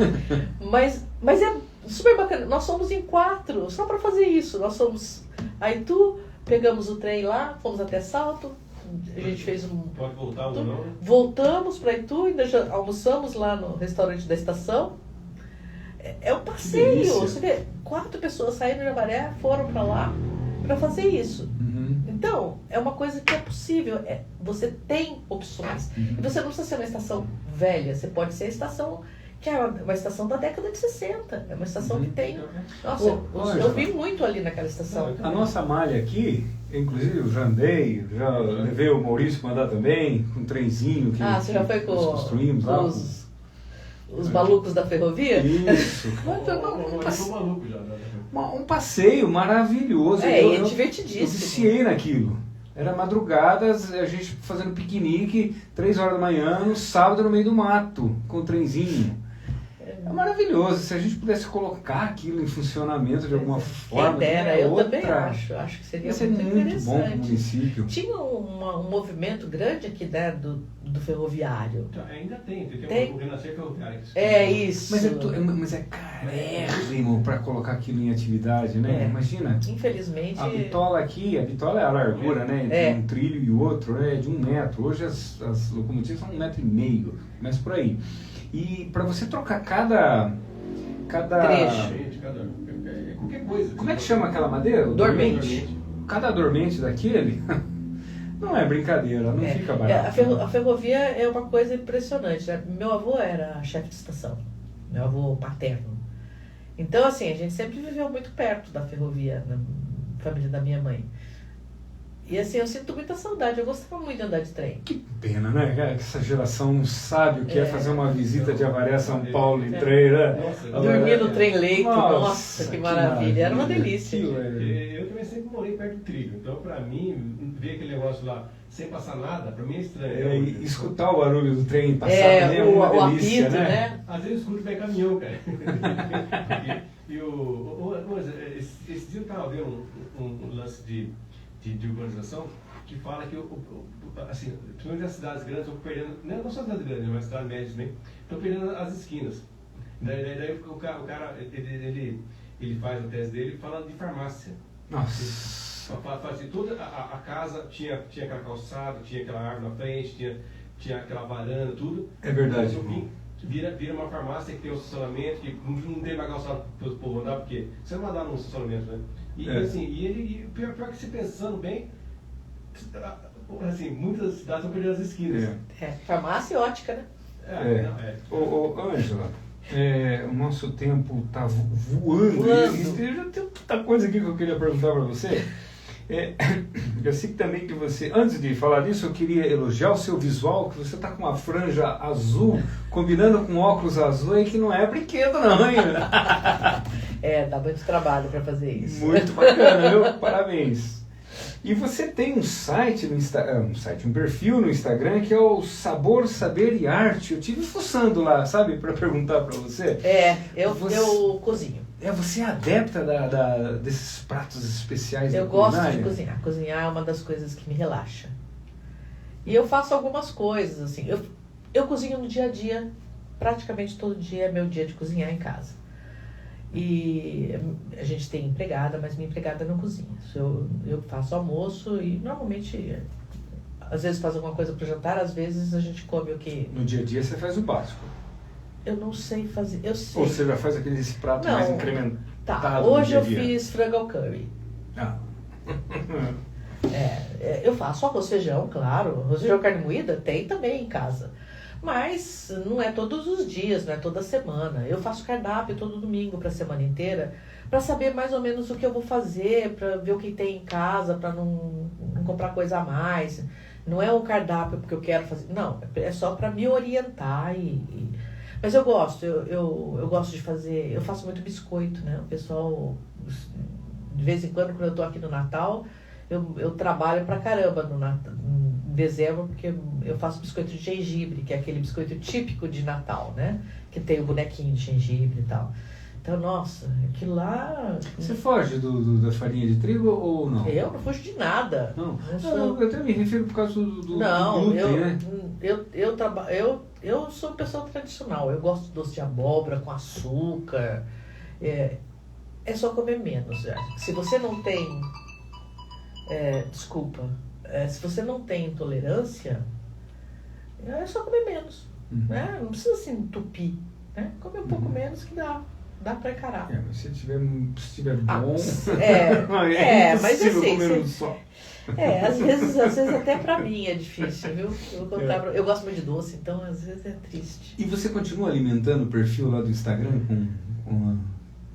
mas é super bacana. Nós somos em 4, só para fazer isso. Nós somos a Itu, pegamos o trem lá, fomos até Salto. A gente fez Pode voltar ou não? Voltamos para Itu, ainda já almoçamos lá no restaurante da estação. É um passeio. Você vê, 4 pessoas saíram de Avaré, foram para lá para fazer isso. Então, é uma coisa que é possível. Você tem opções. E você não precisa ser uma estação velha. Você pode ser a estação que é uma estação da década de 60. É uma estação que tem... Nossa, eu vi muito ali naquela estação. A nossa malha aqui, inclusive eu já andei, já levei o Maurício para andar também, com um trenzinho que você já foi com nós construímos lá. Os malucos da ferrovia? Isso. Um passeio maravilhoso. É divertidíssimo. Eu viciei naquilo. Era madrugadas, a gente fazendo piquenique, 3 horas da manhã, no sábado no meio do mato, com o trenzinho. É maravilhoso. Se a gente pudesse colocar aquilo em funcionamento de alguma forma. Quem dera, eu também acho. Acho que seria muito interessante. Bom para o município. Tinha um movimento grande aqui, né, do ferroviário. Ainda tem o Renascer Ferroviário. Isso. Mas é carérrimo para colocar aquilo em atividade, né? Imagina. Infelizmente. A bitola é a largura, né? Entre um trilho e outro, é de 1 metro. Hoje as locomotivas são 1,5 metro, mas por aí. E para você trocar cada trecho, qualquer coisa. Como é que chama aquela madeira? Dormente. Cada dormente daquele não é brincadeira, não fica barato. A ferrovia é uma coisa impressionante, né? Meu avô era chefe de estação, meu avô paterno. Então, assim, a gente sempre viveu muito perto da ferrovia, na família da minha mãe. E assim, eu sinto muita saudade, eu gostava muito de andar de trem. Que pena, né? Que essa geração não sabe o que é fazer uma visita de Avaré a São Paulo em trem, né? Dormir no trem-leito, nossa, que maravilha. Era uma delícia. Eu também sempre morei perto do trilho, então pra mim, ver aquele negócio lá sem passar nada, pra mim é estranho. E escutar o barulho do trem passar também é uma delícia, apito, né? Às vezes eu escuto bem caminhão, cara. Esse dia eu tava vendo um lance de urbanização que fala que, assim, principalmente as cidades grandes estão perdendo, não só as cidades grandes, mas as cidades médias também, estão perdendo as esquinas. Daí o cara ele faz a tese dele falando de farmácia. Nossa. Assim, toda a casa tinha aquela calçada, tinha aquela árvore na frente, tinha aquela varanda, tudo. É verdade. No fim, vira uma farmácia que tem um estacionamento, que não tem mais calçada para o povo andar, porque você não vai andar num estacionamento, né? E pior que se pensando bem, assim, muitas cidades estão perdendo as esquinas. Farmácia e ótica, né? Ângela, o nosso tempo está voando. E já tem tanta coisa aqui que eu queria perguntar para você. Eu sei também que você, antes de falar disso, eu queria elogiar o seu visual, que você está com uma franja azul, combinando com óculos azul, e que não é brinquedo não, hein? Dá muito trabalho para fazer isso. Muito bacana, viu? Parabéns. E você tem um site no um perfil no Instagram que é o Sabor, Saber e Arte. Eu tive fuçando lá, sabe, para perguntar para você. Eu cozinho. Você é adepta desses pratos especiais da culinária? Eu gosto de cozinhar. Cozinhar é uma das coisas que me relaxa. E eu faço algumas coisas, assim. Eu cozinho no dia a dia. Praticamente todo dia é meu dia de cozinhar em casa. E a gente tem empregada, mas minha empregada não cozinha. Eu faço almoço e normalmente, às vezes faz alguma coisa para o jantar, às vezes a gente come o que... No dia a dia você faz o básico. Eu não sei fazer, eu sei. Ou você já faz esse prato mais incrementado? Tá, hoje eu fiz frango ao curry. Eu faço arroz, feijão, claro. Arroz, feijão, carne moída, tem também em casa. Mas não é todos os dias, não é toda semana. Eu faço cardápio todo domingo para a semana inteira, para saber mais ou menos o que eu vou fazer, para ver o que tem em casa, para não comprar coisa a mais. Não é um cardápio porque eu quero fazer. Não, é só para me orientar Mas eu gosto, eu gosto de fazer. Eu faço muito biscoito, né? O pessoal, de vez em quando eu tô aqui no Natal, eu trabalho pra caramba em dezembro, porque eu faço biscoito de gengibre, que é aquele biscoito típico de Natal, né? Que tem o bonequinho de gengibre e tal. Então, nossa, aquilo lá... Você foge da farinha de trigo ou não? Eu não fujo de nada. Não, eu até me refiro por causa do glúten, né? Eu sou pessoa tradicional. Eu gosto de doce de abóbora com açúcar. É só comer menos. Se você não tem... se você não tem intolerância, é só comer menos. Né? Não precisa se entupir. Né? Comer um pouco menos que dá pra encarar. Mas se tiver bom... mas assim... Só. Às vezes até pra mim é difícil, viu? Eu gosto muito de doce, então às vezes é triste. E você continua alimentando o perfil lá do Instagram com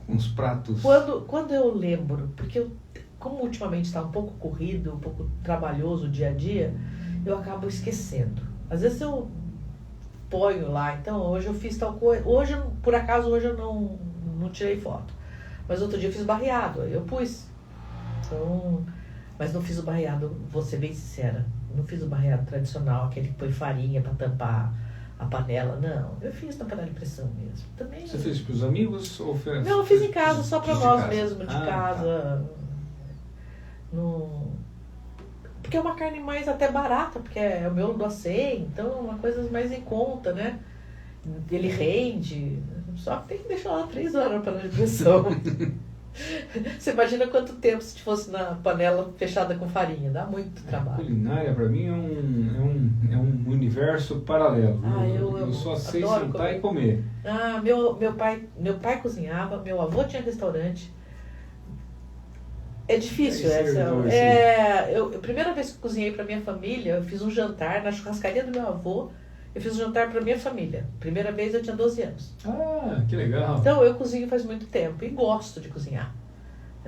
os pratos? Quando eu lembro, porque como ultimamente está um pouco corrido, um pouco trabalhoso o dia a dia, eu acabo esquecendo. Às vezes eu ponho lá, então hoje eu fiz tal coisa, por acaso eu não tirei foto, mas outro dia eu fiz barreado, eu pus, então, mas não fiz o barreado, vou ser bem sincera, não fiz o barreado tradicional, aquele que põe farinha para tampar a panela, não, eu fiz na panela de pressão mesmo. Também. Você fez para os amigos ou fez? Não, eu fiz em casa, só para nós mesmo, de casa. Tá. Porque é uma carne mais até barata, porque é o meu do acém, então é uma coisa mais em conta, né? Ele rende, só que tem que deixar lá 3 horas na panela de pressão. Você imagina quanto tempo se fosse na panela fechada com farinha, dá muito trabalho. A culinária para mim é um universo paralelo. Eu só sei sentar e comer. Meu pai cozinhava, meu avô tinha restaurante. É difícil a primeira vez que cozinhei para minha família, eu fiz um jantar na churrascaria do meu avô. Eu fiz um jantar para minha família. Primeira vez eu tinha 12 anos. Que legal. Então eu cozinho faz muito tempo e gosto de cozinhar.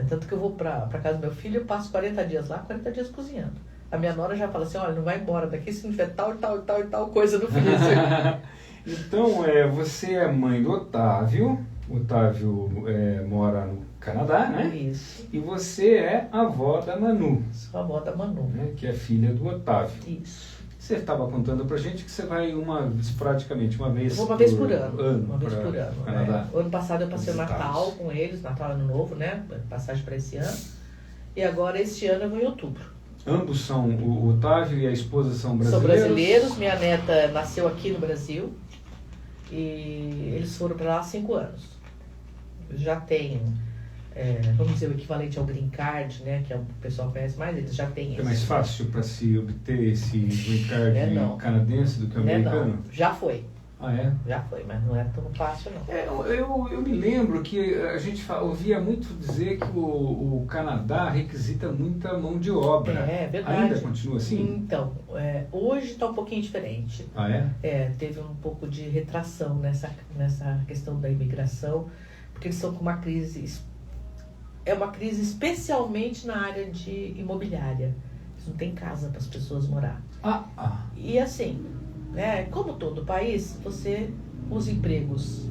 Tanto que eu vou para casa do meu filho, eu passo 40 dias lá, 40 dias cozinhando. A minha nora já fala assim, olha, não vai embora daqui se não tiver tal e tal coisa no freezer. Então, você é mãe do Otávio. O Otávio mora no Canadá, né? Isso. E você é avó da Manu. Sou avó da Manu. Né? Que é filha do Otávio. Isso. Você estava contando pra gente que você vai praticamente uma vez por ano. Uma vez por ano. Canadá. O ano passado eu passei o Natal com eles, Natal Ano Novo, né? Passagem para esse ano. E agora este ano eu vou em outubro. Ambos são, o Otávio e a esposa são brasileiros? São brasileiros, minha neta nasceu aqui no Brasil e eles foram para lá há 5 anos. Já têm, vamos dizer, o equivalente ao Green Card, né, que o pessoal conhece mais, eles já têm. É mais fácil para se obter esse Green Card canadense do que o americano? Não. Já foi. É? Já foi, mas não é tão fácil, não. Eu me lembro que a gente ouvia muito dizer que o Canadá requisita muita mão de obra. É verdade. Ainda continua assim? Então, hoje está um pouquinho diferente. Teve um pouco de retração nessa questão da imigração, porque eles estão com uma crise. É uma crise especialmente na área de imobiliária. Eles não têm casa para as pessoas morar. E assim... como todo país, os empregos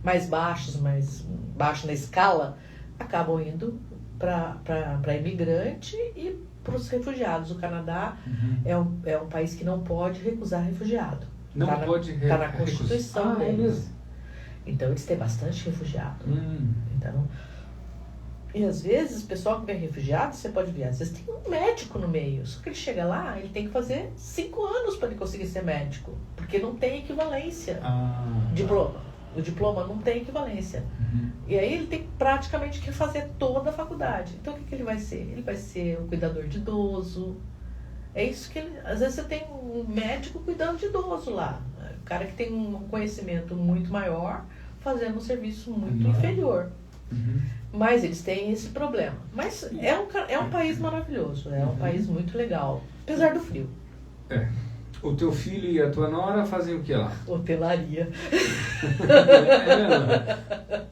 mais baixos na escala, acabam indo para imigrante e para os refugiados. O Canadá é um país que não pode recusar refugiado. Não pode recusar. Está na Constituição deles. Então, eles têm bastante refugiado. Então... E às vezes, o pessoal que vem refugiado, você pode ver, às vezes tem um médico no meio. Só que ele chega lá, ele tem que fazer 5 anos para ele conseguir ser médico. Porque não tem equivalência. Diploma. O diploma não tem equivalência. E aí ele tem praticamente que fazer toda a faculdade. Então o que ele vai ser? Ele vai ser um cuidador de idoso. É isso que ele... Às vezes você tem um médico cuidando de idoso lá. O cara que tem um conhecimento muito maior, fazendo um serviço muito inferior. Mas eles têm esse problema. Mas é um país maravilhoso, é um país muito legal, apesar do frio. O teu filho e a tua nora fazem o que lá? Hotelaria.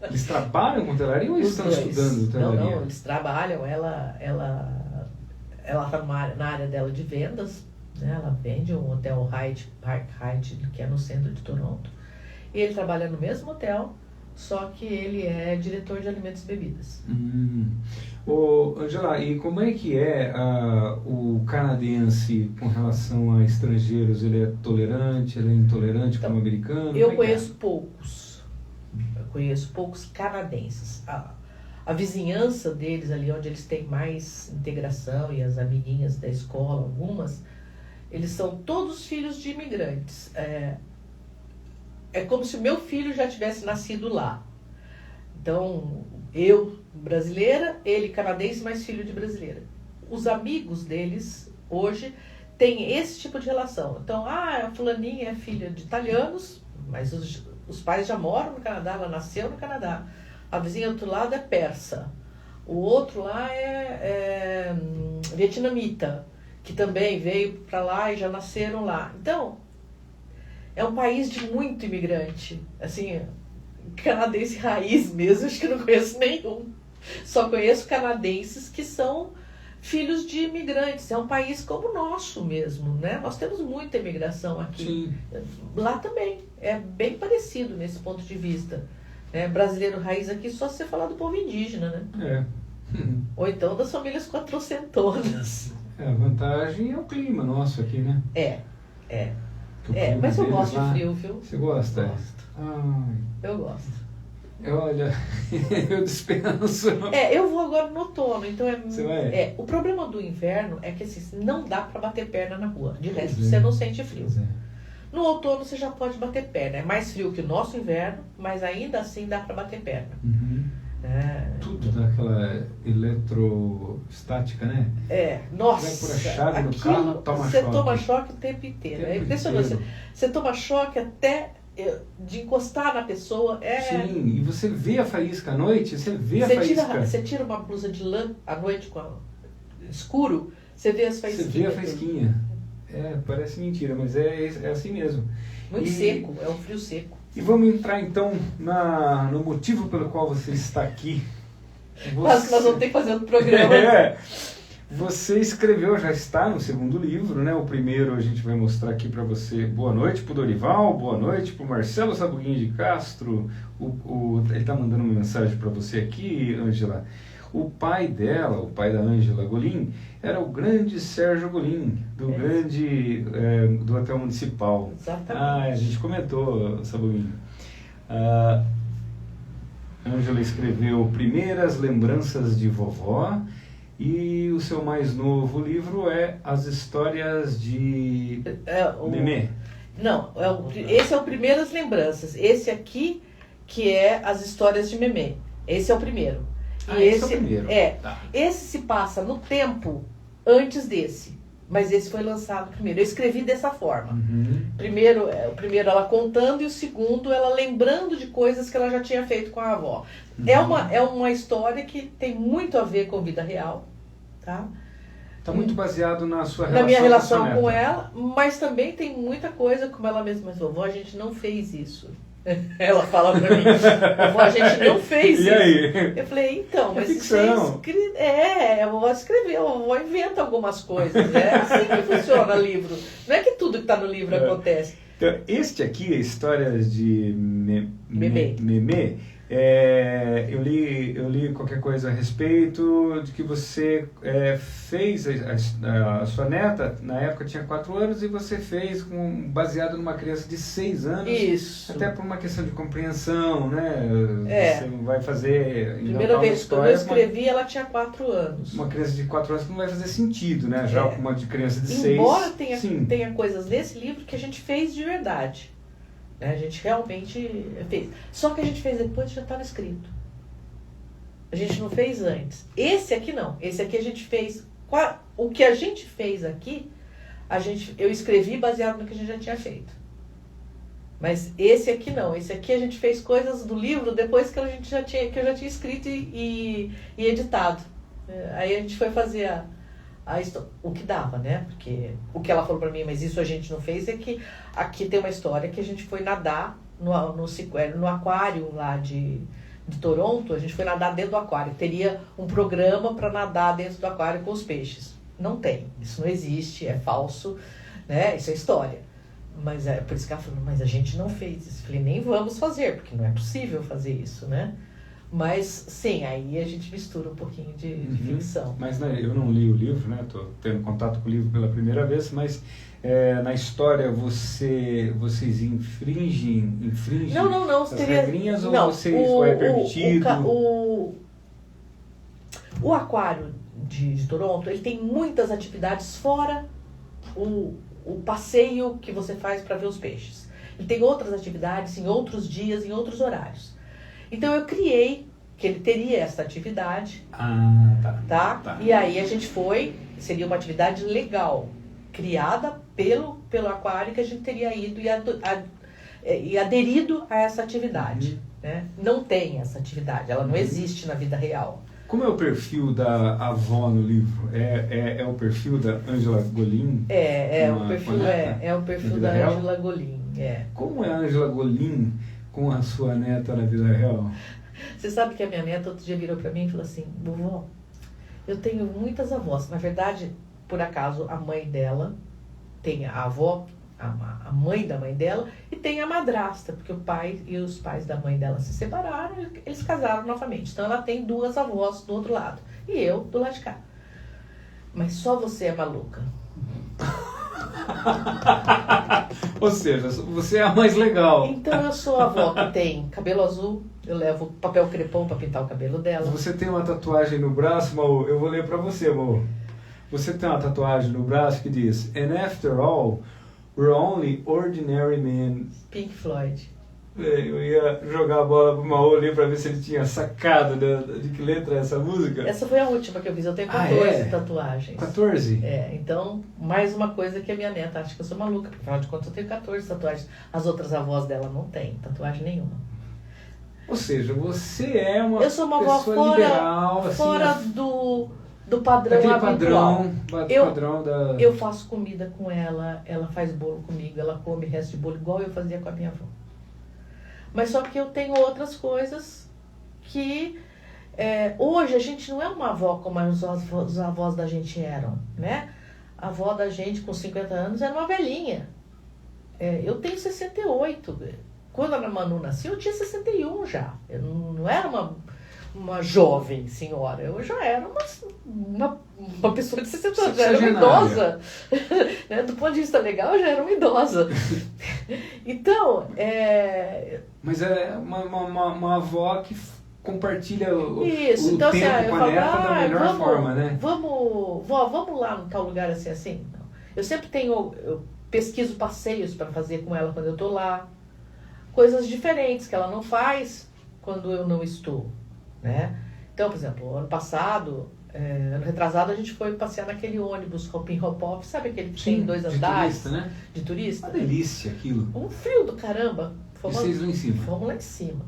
Eles trabalham com hotelaria ou eles estão estudando hotelaria? Não, eles trabalham. ela está na área dela de vendas, né? Ela vende um hotel Park Hyatt, que é no centro de Toronto. E ele trabalha no mesmo hotel, só que ele é diretor de alimentos e bebidas. Angela, e como é que é o canadense com relação a estrangeiros? Ele é tolerante, ele é intolerante como americano? Eu conheço poucos. Eu conheço poucos canadenses. A vizinhança deles ali, onde eles têm mais integração, e as amiguinhas da escola, algumas, eles são todos filhos de imigrantes. É como se o meu filho já tivesse nascido lá. Então, eu brasileira, ele canadense, mas filho de brasileira. Os amigos deles, hoje, têm esse tipo de relação. Então, a fulaninha é filha de italianos, mas os pais já moram no Canadá, ela nasceu no Canadá. A vizinha do outro lado é persa. O outro lá é vietnamita, que também veio para lá e já nasceram lá. Então, é um país de muito imigrante. Assim, canadense raiz mesmo, acho que eu não conheço nenhum. Só conheço canadenses que são filhos de imigrantes. É um país como o nosso mesmo, né? Nós temos muita imigração aqui. Sim. Lá também. É bem parecido nesse ponto de vista. Brasileiro raiz aqui, só se você falar do povo indígena, né? Ou então das famílias quatrocentonas. A vantagem é o clima nosso aqui, né? Mas eu gosto de frio, viu? Você gosta? Gosto. Eu gosto. Olha, eu dispenso. Eu vou agora no outono, então Você vai? O problema do inverno é que assim, não dá pra bater perna na rua. De resto, você não sente frio. No outono você já pode bater perna. É mais frio que o nosso inverno, mas ainda assim dá pra bater perna. Tudo daquela eletrostática, né? Nossa. Vai por a chave no carro, toma choque. Você toma choque o tempo inteiro. É impressionante. Você toma choque até de encostar na pessoa. Sim, e você vê a faísca à noite, você vê a faísca. Você tira uma blusa de lã à noite escuro, você vê as faísquinhas. Você vê a faísquinha. Parece mentira, mas é assim mesmo. Muito seco, é um frio seco. E vamos entrar então no motivo pelo qual você está aqui. Nós vamos ter que fazer outro programa. Você escreveu, já está no segundo livro, né? O primeiro a gente vai mostrar aqui para você. Boa noite para o Dorival, boa noite para o Marcelo Sabuguinho de Castro. Ele está mandando uma mensagem para você aqui, Ângela. O pai dela, o pai da Ângela Golim, era o grande Sérgio Golim, do Hotel Municipal. Exatamente. A gente comentou, Sabuguinho. Ângela escreveu Primeiras Lembranças de Vovó, e o seu mais novo livro é As Histórias de Memê. Não, esse é o Primeiras Lembranças. Esse aqui, que é As Histórias de Memê. Esse é o primeiro. Esse é o primeiro. Tá. Esse se passa no tempo antes desse. Mas esse foi lançado primeiro. Eu escrevi dessa forma. O primeiro ela contando e o segundo ela lembrando de coisas que ela já tinha feito com a avó. É uma história que tem muito a ver com a vida real. Tá? Está muito baseado na sua relação. Na minha relação com ela, mas também tem muita coisa, como ela mesma falou, vovó, a gente não fez isso. Ela fala pra mim, vovó, a gente não fez isso. E aí? Eu falei, então, mas ficção. A vovó escreveu, a vovó inventa algumas coisas. É assim que funciona o livro. Não é que tudo que está no livro acontece. Então, este aqui, Histórias de Memê. Eu li qualquer coisa a respeito de que você fez a sua neta, na época tinha 4 anos, e você fez baseado numa criança de 6 anos. Isso. Até por uma questão de compreensão, né? Você não vai fazer... Primeira vez que eu escrevi, ela tinha 4 anos. Uma criança de 4 anos não vai fazer sentido, né? Já com uma de criança de 6... Embora tenha coisas nesse livro que a gente fez de verdade. A gente realmente fez. Só que a gente fez depois, já estava escrito. A gente não fez antes. Esse aqui não. Esse aqui a gente fez... O que a gente fez aqui, eu escrevi baseado no que a gente já tinha feito. Mas esse aqui não. Esse aqui a gente fez coisas do livro depois que eu já tinha escrito e editado. Aí a gente foi fazer o que dava, né? Porque o que ela falou pra mim, mas isso a gente não fez, é que aqui tem uma história que a gente foi nadar no aquário lá de Toronto. A gente foi nadar dentro do aquário. Teria um programa para nadar dentro do aquário com os peixes. não tem. Isso não existe, é falso, né? Isso é história. Mas é por isso que ela falou, mas a gente não fez isso. Eu falei, nem vamos fazer, porque não é possível fazer isso, né? Mas, sim, aí a gente mistura um pouquinho de ficção. Mas né, eu não li o livro, né? Estou tendo contato com o livro pela primeira vez, mas na história vocês infringem não, as regrinhas ou é permitido? O aquário de Toronto, ele tem muitas atividades fora o passeio que você faz para ver os peixes. Ele tem outras atividades em outros dias, em outros horários. Então eu criei que ele teria essa atividade. Tá? E aí a gente seria uma atividade legal, criada pelo aquário, que a gente teria ido e aderido a essa atividade. Né? Não tem essa atividade, ela não existe na vida real. Como é o perfil da avó no livro? É o perfil da Ângela Golin? É o perfil da Ângela Golin. Como é a Ângela Golin com a sua neta na vida real? Você sabe que a minha neta outro dia virou para mim e falou assim, vovó, eu tenho muitas avós. Na verdade, por acaso, a mãe dela tem a avó, a mãe da mãe dela, e tem a madrasta, porque o pai e os pais da mãe dela se separaram e eles casaram novamente. Então ela tem 2 avós do outro lado, e eu do lado de cá. Mas só você é maluca. Ou seja, você é a mais legal. Então eu sou a avó que tem cabelo azul, eu levo papel crepom para pintar o cabelo dela. Você tem uma tatuagem no braço, Maú? Eu vou ler para você, Maú. Você tem uma tatuagem no braço que diz: And after all, we're only ordinary men. Pink Floyd. Eu ia jogar a bola pro Maú ali para ver se ele tinha sacado de que letra é essa música. Essa foi a última que eu fiz. Eu tenho 14 tatuagens. 14? Então, mais uma coisa que a minha neta acha que eu sou maluca. Porque, afinal de contas, eu tenho 14 tatuagens. As outras avós dela não têm tatuagem nenhuma. Ou seja, você é uma eu sou uma avó liberal, fora assim, do padrão habitual. Padrão da... Eu faço comida com ela, ela faz bolo comigo, ela come resto de bolo igual eu fazia com a minha avó. Mas só que eu tenho outras coisas que... hoje a gente não é uma avó como os avós da gente eram, né? A avó da gente com 50 anos era uma velhinha. Eu tenho 68. Quando a Manu nasceu, eu tinha 61 já. Eu não era uma jovem senhora. Eu já era uma pessoa de 60 anos, já era uma idosa. Do ponto de vista legal, eu já era uma idosa. Então, Mas é uma avó que compartilha o então, tempo assim, com a neta da melhor forma, né? Vamos lá no tal lugar assim? Não. Eu sempre eu pesquiso passeios para fazer com ela quando eu estou lá. Coisas diferentes que ela não faz quando eu não estou, né? Então, por exemplo, ano passado, ano retrasado, a gente foi passear naquele ônibus hop-off, sabe aquele que tem 2 andares? De turista, né? De turista. Uma delícia aquilo. Um frio do caramba. E vocês lá em cima? Fomos lá em cima.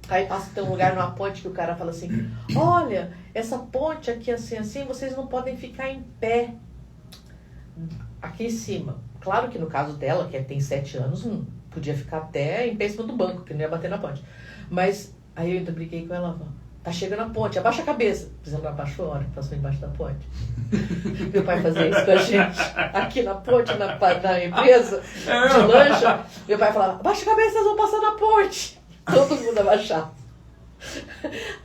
Aí passa tem um lugar numa ponte que o cara fala assim, olha, essa ponte aqui assim, vocês não podem ficar em pé aqui em cima. Claro que no caso dela, que tem 7 anos, podia ficar até em pé em cima do banco, que não ia bater na ponte. Mas aí eu ainda briguei com ela, tá chegando a ponte, abaixa a cabeça. Ela abaixou a hora que passou embaixo da ponte. Meu pai fazia isso com a gente, aqui na ponte, na empresa de lancha. Meu pai falava, abaixa a cabeça, vocês vão passar na ponte. Todo mundo abaixava.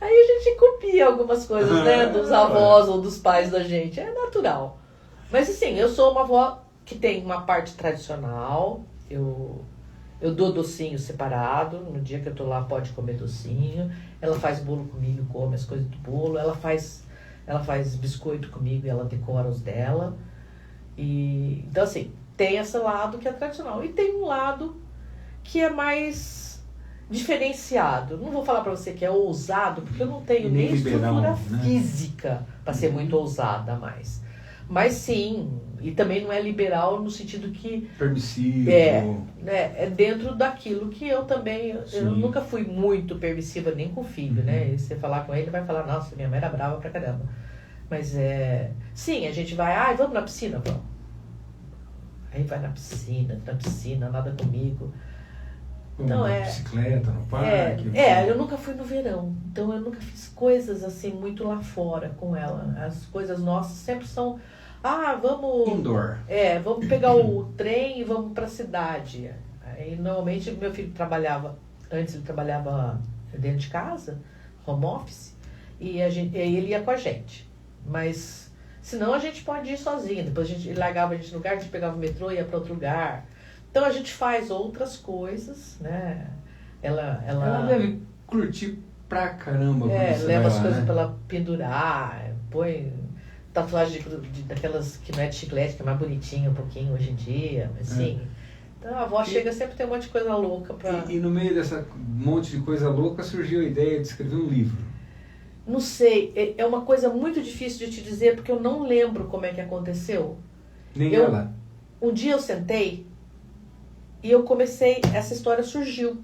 Aí a gente copia algumas coisas, né, dos avós ou dos pais da gente. É natural. Mas assim, eu sou uma avó que tem uma parte tradicional. Eu dou docinho separado. No dia que eu tô lá, pode comer docinho. Ela faz bolo comigo, come as coisas do bolo. Ela faz biscoito comigo e ela decora os dela. Então, assim, tem esse lado que é tradicional. E tem um lado que é mais diferenciado. Não vou falar pra você que é ousado, porque eu não tenho nem estrutura física para ser muito ousada mais. Mas sim, e também não é liberal no sentido que... Permissivo. É dentro daquilo que eu também... Eu nunca fui muito permissiva, nem com o filho, né? E você falar com ele, vai falar, nossa, minha mãe era brava pra caramba. Mas sim, a gente vai, vamos na piscina? Vamos. Aí vai na piscina, nada comigo. Então, bicicleta no parque? Eu nunca fui no verão, então eu nunca fiz coisas assim muito lá fora com ela. As coisas nossas sempre são, vamos... Indoor. Vamos pegar o trem e vamos pra cidade. Aí normalmente meu filho antes ele trabalhava dentro de casa, home office, e ele ia com a gente. Mas senão a gente pode ir sozinho, depois ele largava a gente no lugar, a gente pegava o metrô e ia para outro lugar. Então a gente faz outras coisas, né? Ela deve curtir pra caramba quando você leva vai as lá, coisas né? pra ela pendurar, põe tatuagem daquelas que não é de chiclete, que é mais bonitinha um pouquinho hoje em dia, assim. Então a avó chega sempre tem um monte de coisa louca pra... E no meio dessa monte de coisa louca surgiu a ideia de escrever um livro. Não sei, é uma coisa muito difícil de te dizer, porque eu não lembro como é que aconteceu. Nem ela. Um dia eu sentei e essa história surgiu.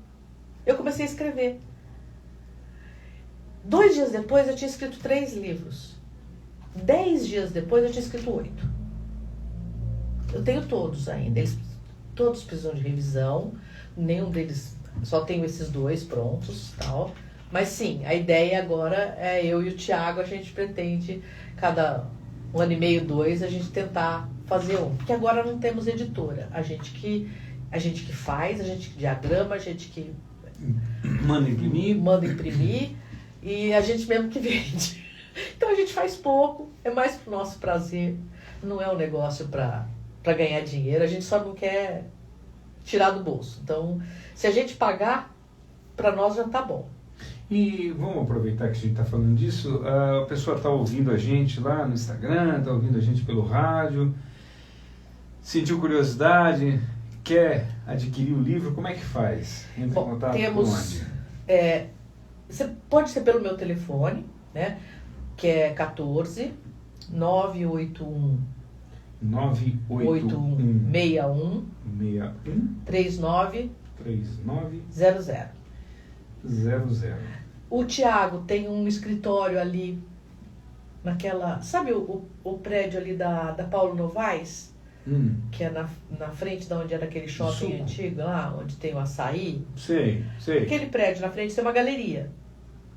Eu comecei a escrever. 2 dias depois eu tinha escrito 3 livros. 10 dias depois eu tinha escrito 8. Eu tenho todos ainda. Todos precisam de revisão. Nenhum deles, só tenho esses 2 prontos, tal. Mas sim, a ideia agora é eu e o Thiago, a gente pretende, cada 1 ano e meio, 2, a gente tentar fazer um. Porque agora não temos editora. A gente que faz, a gente que diagrama, a gente que manda imprimir e a gente mesmo que vende. Então a gente faz pouco, é mais pro nosso prazer, não é um negócio para ganhar dinheiro, a gente só não quer tirar do bolso. Então, se a gente pagar, para nós já tá bom. E vamos aproveitar que a gente está falando disso, a pessoa está ouvindo a gente lá no Instagram, está ouvindo a gente pelo rádio, sentiu curiosidade, quer adquirir o livro, como é que faz? Entra em contato com onde? Você pode ser pelo meu telefone, né? Que é 14 981 61 39 00. O Thiago tem um escritório ali naquela... Sabe o prédio ali da Paulo Novaes? Que é na frente de onde era aquele shopping antigo lá, onde tem o açaí? Sei. Aquele prédio na frente tem uma galeria.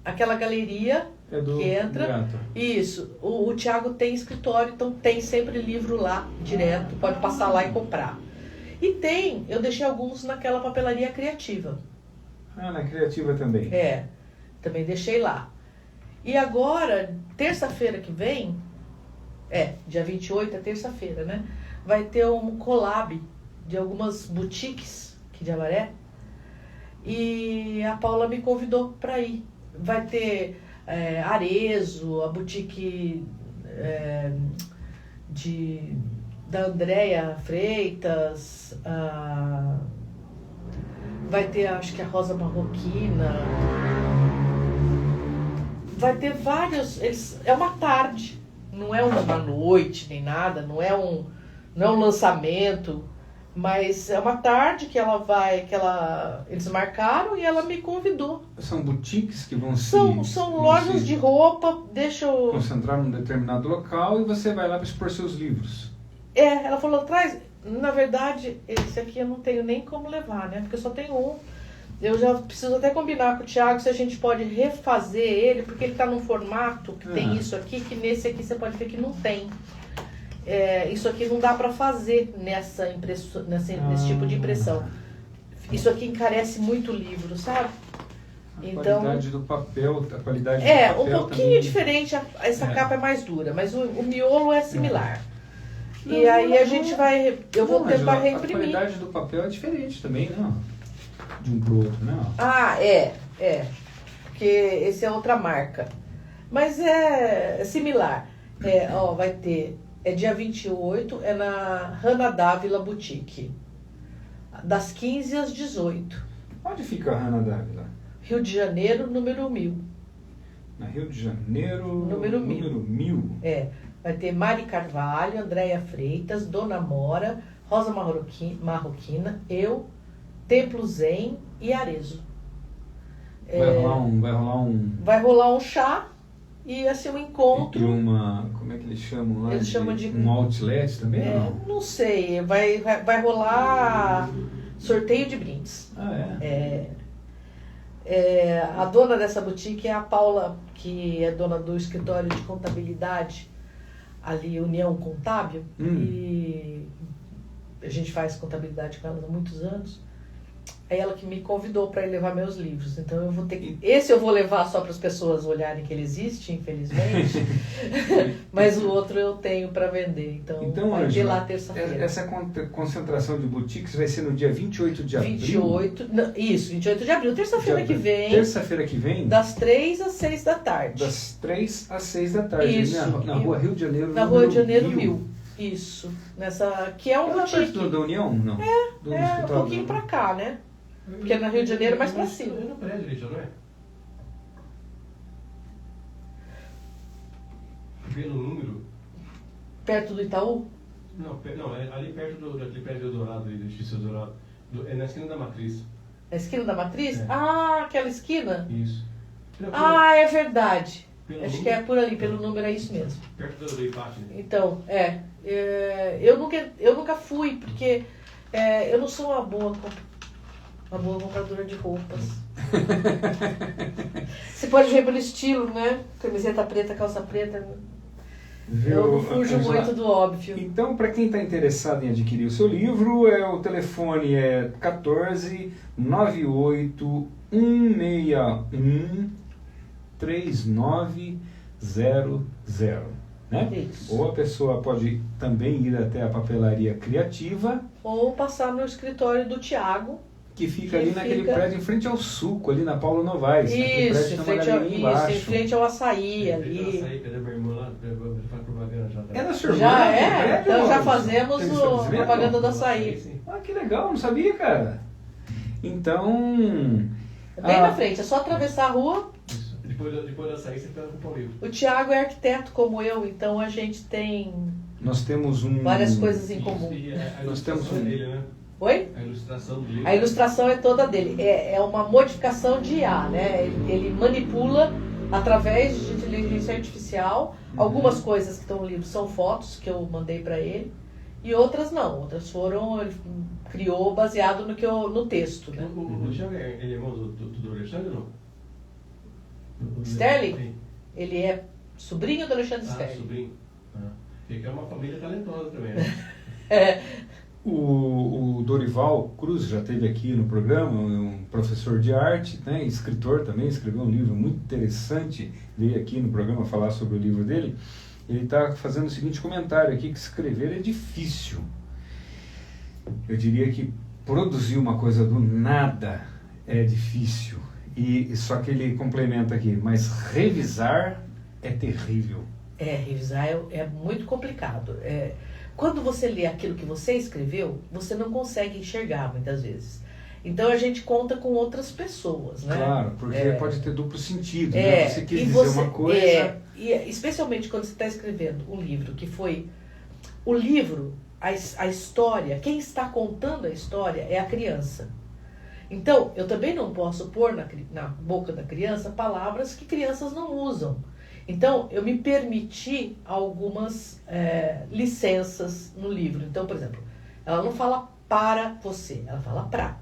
Aquela galeria que entra... Isso. O Thiago tem escritório, então tem sempre livro lá, direto. Pode passar lá e comprar. E eu deixei alguns naquela papelaria criativa. Na Criativa também. Também deixei lá. E agora, terça-feira que vem, dia 28 é terça-feira, né? Vai ter um collab de algumas boutiques aqui de Avaré. E a Paula me convidou para ir. Vai ter Arezzo, a boutique da Andréia Freitas, vai ter, acho que a Rosa Marroquina. Vai ter vários. É uma tarde, não é uma noite nem nada, não é um lançamento, mas é uma tarde que eles marcaram e ela me convidou. São boutiques que vão São lojas de roupa, concentrar num determinado local e você vai lá para expor seus livros. Ela falou, na verdade, esse aqui eu não tenho nem como levar, né? Porque eu só tenho um. Eu já preciso até combinar com o Thiago se a gente pode refazer ele, porque ele está num formato que tem isso aqui, que nesse aqui você pode ver que não tem. Isso aqui não dá para fazer nesse tipo de impressão. Isso aqui encarece muito o livro, sabe? A qualidade do papel, a qualidade do papel um pouquinho também... diferente, essa capa é mais dura, mas o miolo é similar. E aí a gente vai... Eu vou tentar reimprimir. A qualidade do papel é diferente também, não? De um pro outro, não? Porque esse é outra marca. Mas é similar. Vai ter... dia 28, na Rana Dávila Boutique. Das 15 às 18. Onde fica a Rana Dávila? Rio de Janeiro, número 1000. Na Rio de Janeiro, número 1000. Vai ter Mari Carvalho, Andréia Freitas, Dona Mora, Rosa Marroquina, eu, Templo Zen e Arezzo. Vai rolar um chá e assim um encontro. E uma, como é que eles chamam lá? Eles chamam de um outlet também? Não sei, vai rolar sorteio de brindes. Ah, A dona dessa boutique é a Paula, que é dona do escritório de contabilidade, ali, União Contábil, e a gente faz contabilidade com ela há muitos anos. É ela que me convidou para ir levar meus livros. Então eu vou ter que... Esse eu vou levar só para as pessoas olharem que ele existe, infelizmente. Mas o outro eu tenho para vender. Então vai ter lá terça-feira. Essa concentração de boutiques vai ser no dia 28 de abril? 28 de abril. Terça-feira que vem. Terça-feira que vem? Das 3 às 6 da tarde. Das 3 às 6 da tarde. Isso. Na Rua Rio de Janeiro. Na Rua de Janeiro 1000. Isso. Nessa... Que é um boutique. Da União? Não. Um pouquinho para cá, né? Porque na Rio de Janeiro é mais pra cima. É no prédio ali, já não é? Pelo número? Perto do Itaú? Não, é ali perto daquele prédio Eldorado, do edifício Eldorado. É na esquina da Matriz. Na esquina da Matriz? É. Ah, aquela esquina? Isso. É verdade. Pelo Acho número? que é por ali, pelo número é isso mesmo. Perto do empate, né? Então, eu nunca fui, porque eu não sou uma boa compradora de roupas. Você pode ver pelo estilo, né? Camiseta preta, calça preta. Eu não fujo muito do óbvio. Então, para quem está interessado em adquirir o seu livro, o telefone é 14 98 161 3900, né? Isso. Ou a pessoa pode também ir até a Papelaria Criativa. Ou passar no escritório do Tiago. Que fica ali naquele prédio em frente ao Suco, ali na Paulo Novaes. Isso, em frente ao Açaí ali. Cadê meu irmão lá? Faz propaganda já. É da sua irmã? Já Prédio, então já fazemos a propaganda do Açaí. Ah, que legal, não sabia, cara. Então... Bem na frente, é só atravessar a rua. Isso. Depois do Açaí você pega o Pão Livre. O Tiago é arquiteto como eu, então a gente tem Nós temos várias coisas em comum. Nós temos dele, né? Oi? A ilustração do livro. A ilustração é toda dele. É uma modificação de IA, né? Ele manipula através de inteligência artificial. Algumas coisas que estão no livro são fotos que eu mandei para ele e outras não. Outras ele criou baseado no texto, né? O Thiago é irmão do Alexandre, não? Sterling? Sim. Ele é sobrinho do Alexandre Sterling. Sobrinho. Porque é uma família talentosa também, né? O Dorival Cruz já esteve aqui no programa, um professor de arte, né, escritor também, escreveu um livro muito interessante, veio aqui no programa falar sobre o livro dele. Ele está fazendo o seguinte comentário aqui, que escrever é difícil. Eu diria que produzir uma coisa do nada é difícil. Só que ele complementa aqui, mas revisar é terrível. Revisar é muito complicado. Quando você lê aquilo que você escreveu, você não consegue enxergar muitas vezes. Então a gente conta com outras pessoas, né? Claro, porque pode ter duplo sentido, né? Você quis dizer uma coisa... E especialmente quando você está escrevendo um livro, que foi... O livro, a história, quem está contando a história é a criança. Então, eu também não posso pôr na boca da criança palavras que crianças não usam. Então, eu me permiti algumas licenças no livro. Então, por exemplo, ela não fala para você, ela fala pra,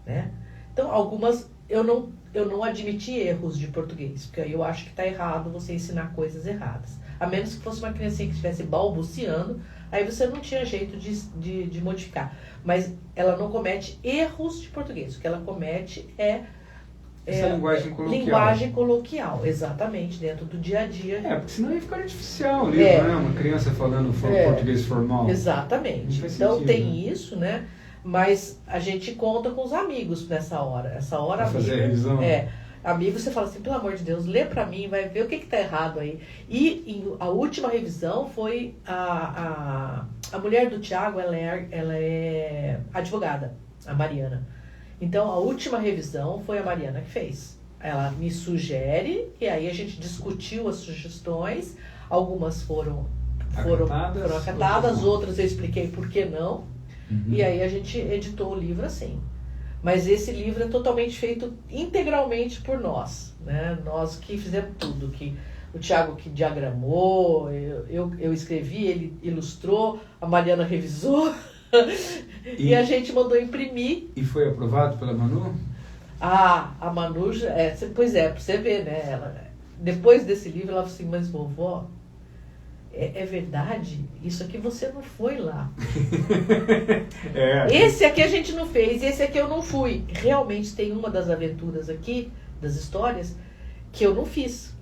né? Então, algumas eu não admiti erros de português, porque aí eu acho que está errado você ensinar coisas erradas. A menos que fosse uma criancinha que estivesse balbuciando, aí você não tinha jeito de modificar. Mas ela não comete erros de português. O que ela comete essa linguagem coloquial. Linguagem coloquial, exatamente, dentro do dia a dia. Porque senão ia ficar artificial o livro, né? Uma criança falando português formal. Exatamente. Então sentido, tem né? isso, né? Mas a gente conta com os amigos nessa hora. Essa hora, pra fazer a revisão. Amigo, você fala assim, pelo amor de Deus, lê pra mim, vai ver o que tá errado aí. E a última revisão foi a mulher do Tiago, ela é advogada, a Mariana. Então, a última revisão foi a Mariana que fez. Ela me sugere, e aí a gente discutiu as sugestões. Algumas foram acatadas, outras eu expliquei por que não. Uhum. E aí a gente editou o livro assim. Mas esse livro é totalmente feito integralmente por nós, né? Nós que fizemos tudo. O Tiago que diagramou, eu escrevi, ele ilustrou, a Mariana revisou. E a gente mandou imprimir. E foi aprovado pela Manu? A Manu, pois é, pra você ver, né? Depois desse livro, ela falou assim, mas vovó, é verdade? Isso aqui você não foi lá. Esse aqui a gente não fez, esse aqui eu não fui. Realmente tem uma das aventuras aqui, das histórias, que eu não fiz,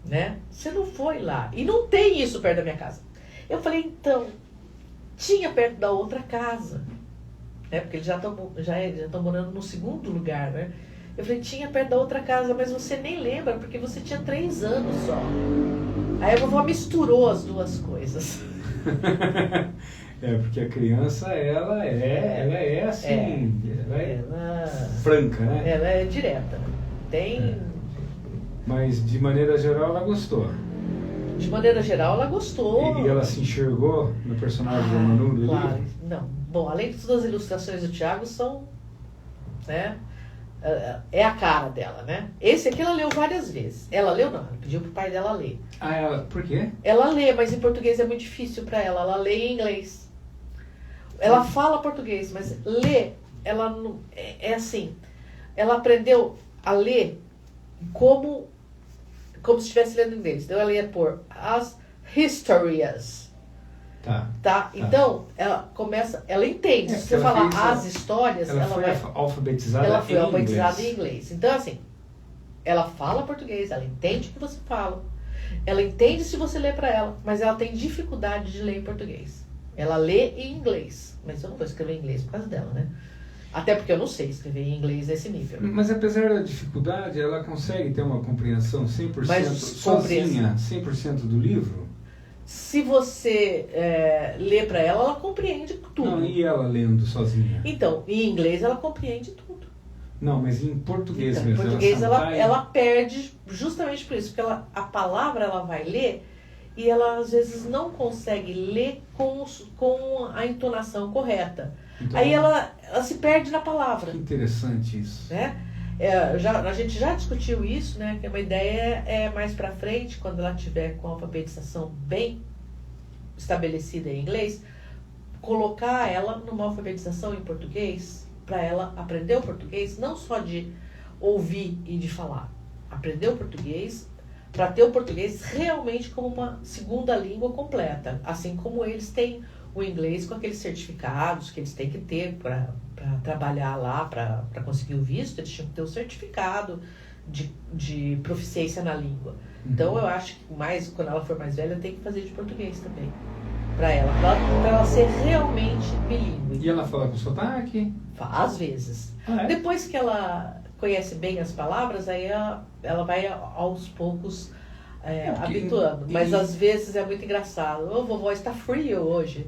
né? Você não foi lá. E não tem isso perto da minha casa. Eu falei, então, tinha perto da outra casa, né? Porque eles já estão morando no segundo lugar, né? Eu falei, tinha perto da outra casa, mas você nem lembra, porque você tinha 3 anos só. Aí a vovó misturou as duas coisas. Porque a criança, ela é assim, ela franca, né? Ela é direta. Mas, de maneira geral, ela gostou. De maneira geral, ela gostou. E ela se enxergou no personagem da Manu do claro. livro? Não. Bom, além de todas as ilustrações do Thiago, são... né? É a cara dela, né? Esse aqui ela leu várias vezes. Ela leu não, ela pediu pro pai dela ler. Por quê? Ela lê, mas em português é muito difícil para ela. Ela lê em inglês. Ela fala português, mas lê, ela não... É assim, ela aprendeu a ler como se estivesse lendo em inglês. Então ela ia pôr as historias. Tá? Então, ela entende. Se você falar as histórias, ela foi vai... alfabetizada em inglês. Então, assim, ela fala português, ela entende o que você fala. Ela entende se você lê para ela, mas ela tem dificuldade de ler em português. Ela lê em inglês, mas eu não vou escrever em inglês por causa dela, né? Até porque eu não sei escrever em inglês nesse nível. Mas apesar da dificuldade, ela consegue ter uma compreensão 100% sozinha, 100% do livro? Se você lê para ela compreende tudo. Não, e ela lendo sozinha? Então, em inglês ela compreende tudo. Não, mas em português mesmo. Em português ela perde justamente por isso, porque a palavra ela vai ler e ela às vezes não consegue ler com a entonação correta. Então, aí ela se perde na palavra. Que interessante isso. Né? A gente já discutiu isso, né? Que uma ideia mais para frente, quando ela tiver com a alfabetização bem estabelecida em inglês, colocar ela numa alfabetização em português, para ela aprender o português, não só de ouvir e de falar, aprender o português, para ter o português realmente como uma segunda língua completa, assim como eles têm o inglês com aqueles certificados que eles têm que ter para trabalhar lá, para conseguir o visto, eles tinham que ter o certificado de proficiência na língua. Então eu acho que quando ela for mais velha, tem que fazer de português também, para ela ser realmente bilíngue. E ela fala com sotaque? Às vezes. Depois que ela conhece bem as palavras, aí ela vai aos poucos habituando. Mas às vezes é muito engraçado. Ô, vovó, está frio hoje.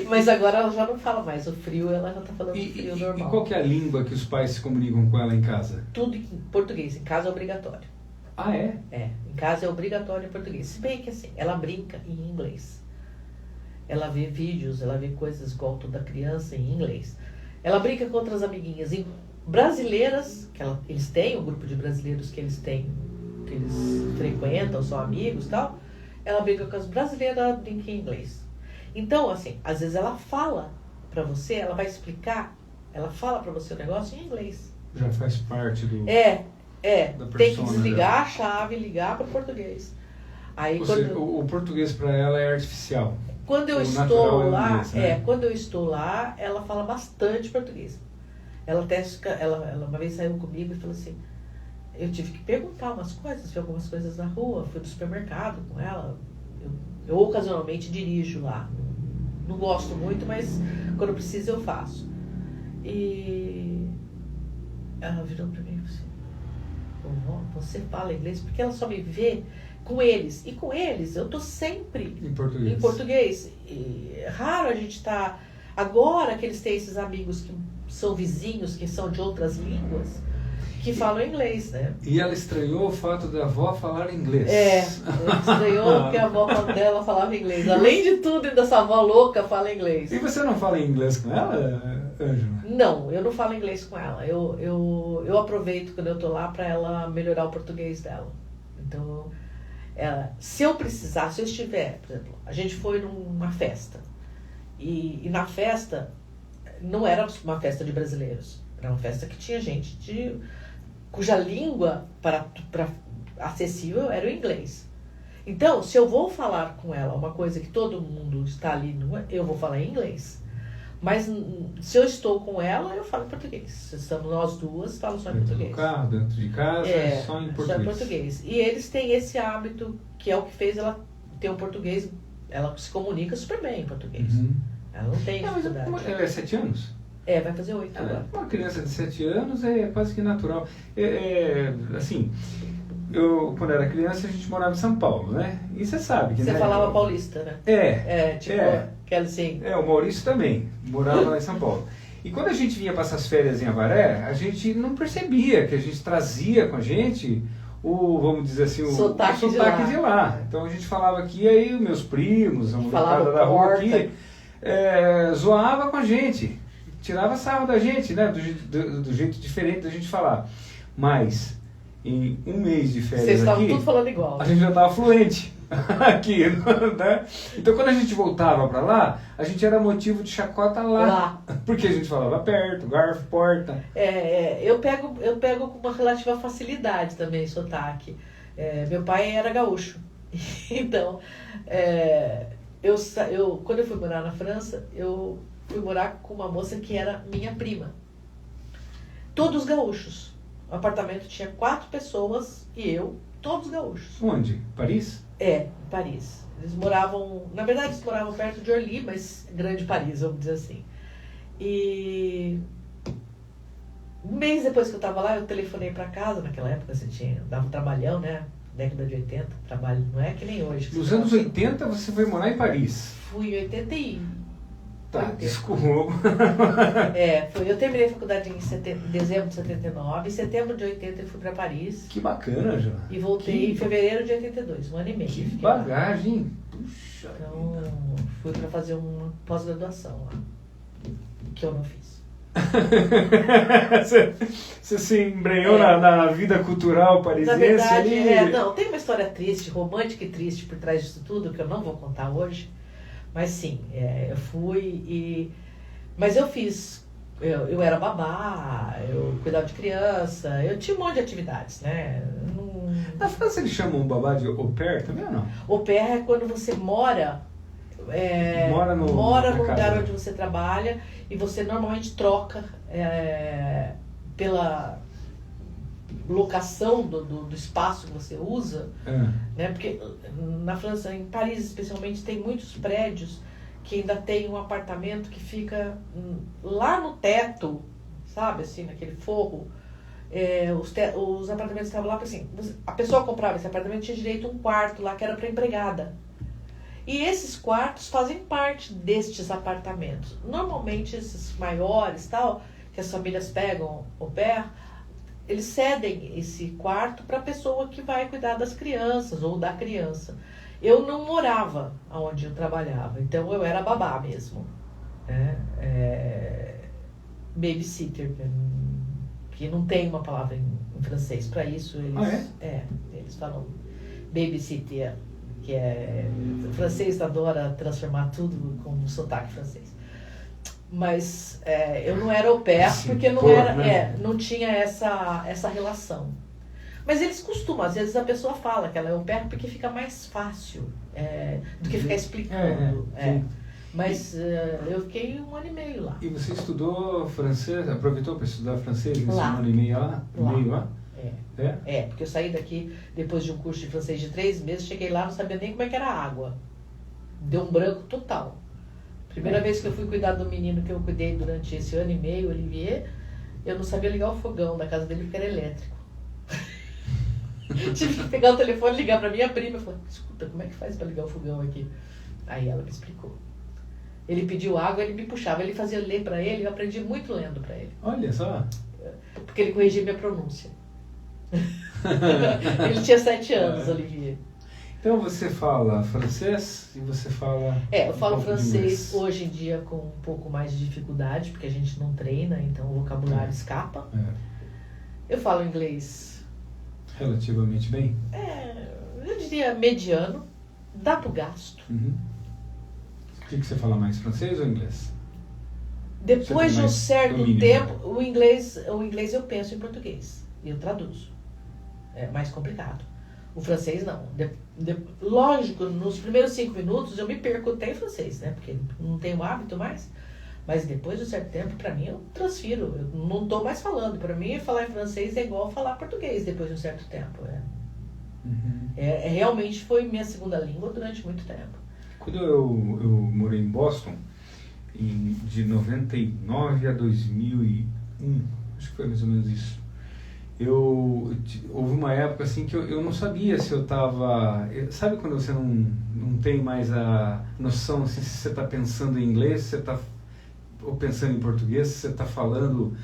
Mas agora ela já não fala mais o frio, ela já está falando frio normal. E qual que é a língua que os pais se comunicam com ela em casa? Tudo em português, em casa é obrigatório. Em casa é obrigatório em português. Se bem que assim, ela brinca em inglês. Ela vê vídeos, ela vê coisas igual toda criança em inglês. Ela brinca com outras amiguinhas brasileiras, que eles têm, o grupo de brasileiros que eles têm, que eles frequentam, são amigos e tal. Ela brinca com as brasileiras, ela brinca em inglês. Então, assim, às vezes ela fala pra você, ela vai explicar, ela fala pra você o negócio em inglês. Já faz parte do... tem que desligar a chave e ligar para o português. Aí, o português para ela é artificial. Quando eu estou lá, inglês, né? Quando eu estou lá, ela fala bastante português. Ela uma vez saiu comigo e falou assim, eu tive que perguntar umas coisas, vi algumas coisas na rua, fui no supermercado com ela. Eu ocasionalmente dirijo lá. Não gosto muito, mas quando preciso eu faço. E ela virou para mim e falou assim, você fala inglês? Porque ela só me vê com eles. E com eles eu tô sempre em português. E raro a gente tá... Agora que eles têm esses amigos que são vizinhos, que são de outras línguas, que falam inglês, né? E ela estranhou o fato da avó falar inglês. Ela estranhou que a avó dela falava inglês. Além de tudo, ainda essa avó louca fala inglês. E você não fala inglês com ela, Ângela? Não, eu não falo inglês com ela. Eu aproveito quando eu tô lá para ela melhorar o português dela. Então, se eu estiver, por exemplo, a gente foi numa festa E na festa, não era uma festa de brasileiros. Era uma festa que tinha gente cuja língua para acessível era o inglês. Então, se eu vou falar com ela uma coisa que todo mundo está ali, eu vou falar em inglês. Mas se eu estou com ela, eu falo em português. Se estamos nós duas, falo só em português. Dentro do carro, dentro de casa, só em português. Só em português. E eles têm esse hábito, que é o que fez ela ter um português. Ela se comunica super bem em português. Uhum. Ela não tem dificuldade. Mas ela é 7 anos? Vai fazer 8 agora. Uma criança de 7 anos é quase que natural. Assim, quando era criança, a gente morava em São Paulo, né? E você sabe que... Você falava paulista, né? Assim... o Maurício também morava lá em São Paulo. E quando a gente vinha passar as férias em Avaré, a gente não percebia que a gente trazia com a gente vamos dizer assim, o sotaque de lá. Então a gente falava aqui, aí meus primos, a molecada da rua aqui, zoava com a gente, tirava sarro da gente, né? Do jeito diferente da gente falar. Mas em um mês de férias vocês estavam tudo falando igual. A gente já estava fluente aqui, né? Então quando a gente voltava para lá, a gente era motivo de chacota lá. Porque a gente falava perto, garfo, porta. Eu pego com uma relativa facilidade também sotaque. Meu pai era gaúcho. Então, quando eu fui morar na França, eu fui morar com uma moça que era minha prima. Todos gaúchos. O apartamento tinha 4 pessoas e eu, todos gaúchos. Onde? Paris? Paris. Eles moravam perto de Orly, mas grande Paris, vamos dizer assim. E um mês depois que eu estava lá, eu telefonei para casa. Naquela época dava um trabalhão, né? Década de 80, trabalho, não é que nem hoje. Nos anos 80 você foi morar em Paris? Fui em 81. Desculpa. Eu terminei a faculdade em dezembro de 79, em setembro de 80 eu fui para Paris. Que bacana, já. E voltei em fevereiro de 82, 1 ano e meio. Que bagagem. Puxa. Então, fui para fazer uma pós-graduação lá, que eu não fiz. Você se embrenhou na vida cultural parisiense? Na verdade, ali? Não, tem uma história triste, romântica e triste por trás disso tudo, que eu não vou contar hoje. Mas sim, eu fui mas eu fiz, eu era babá, eu cuidava de criança, eu tinha um monte de atividades, né? Na França eles chamam babá de au pair também ou não? Au pair é quando você mora no lugar onde você trabalha e você normalmente troca pela locação do espaço que você usa, né? Porque na França, em Paris especialmente, tem muitos prédios que ainda tem um apartamento que fica lá no teto, sabe, assim, naquele forro. Os apartamentos estavam lá, assim, a pessoa comprava esse apartamento, tinha direito a um quarto lá que era para empregada. E esses quartos fazem parte destes apartamentos. Normalmente esses maiores, tal, que as famílias pegam au pair, eles cedem esse quarto para a pessoa que vai cuidar das crianças ou da criança. Eu não morava onde eu trabalhava, então eu era babá mesmo. Babysitter, que não tem uma palavra em francês para isso. Eles falam babysitter, que o francês adora transformar tudo com um sotaque francês. Mas eu não era au pair, porque não tinha essa relação. Mas eles costumam, às vezes a pessoa fala que ela é au pair porque fica mais fácil do que ficar explicando. Mas eu fiquei 1 ano e meio lá. E você estudou francês, aproveitou para estudar francês nesse 1 ano e meio lá? Porque eu saí daqui depois de um curso de francês de 3 meses, cheguei lá, não sabia nem como é que era a água. Deu um branco total. Primeira vez que eu fui cuidar do menino que eu cuidei durante esse 1 ano e meio, Olivier, eu não sabia ligar o fogão da casa dele porque era elétrico. Tive que pegar o telefone e ligar para minha prima e falar, escuta, como é que faz para ligar o fogão aqui? Aí ela me explicou. Ele pediu água, ele me puxava, ele fazia ler para ele, eu aprendi muito lendo para ele. Olha só. Porque ele corrigia minha pronúncia. Ele tinha 7 anos, Olivier. Então você fala francês e você fala... eu falo francês hoje em dia com um pouco mais de dificuldade, porque a gente não treina, então o vocabulário escapa. Eu falo inglês... Relativamente bem? Eu diria mediano, dá pro gasto. O que você fala mais, francês ou inglês? Depois de um certo tempo, o inglês eu penso em português e eu traduzo. É mais complicado. O francês não. Lógico, nos primeiros 5 minutos eu me perco até em francês, né? Porque não tenho hábito mais. Mas depois de um certo tempo, para mim, eu transfiro. Eu não estou mais falando. Para mim, falar em francês é igual falar português depois de um certo tempo. Realmente foi minha segunda língua durante muito tempo. Quando eu morei em Boston, de 99 a 2001, acho que foi mais ou menos isso. Houve uma época assim que eu não sabia se eu estava... Sabe quando você não tem mais a noção assim, se você está pensando em inglês, se você está ou pensando em português, se você está falando...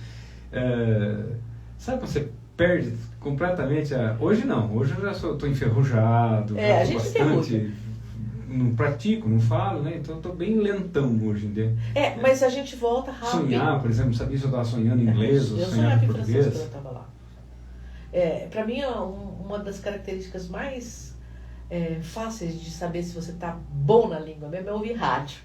sabe quando você perde completamente a... Hoje não, hoje eu já estou enferrujado, já a gente bastante... Não pratico, não falo, né? Então eu tô bem lentão hoje em dia. Mas a gente volta rápido. Sonhar, por exemplo, sabia se eu estava sonhando em inglês ou sonhando em português. Quando eu estava lá. Para mim, uma das características mais fáceis de saber se você está bom na língua mesmo é ouvir rádio.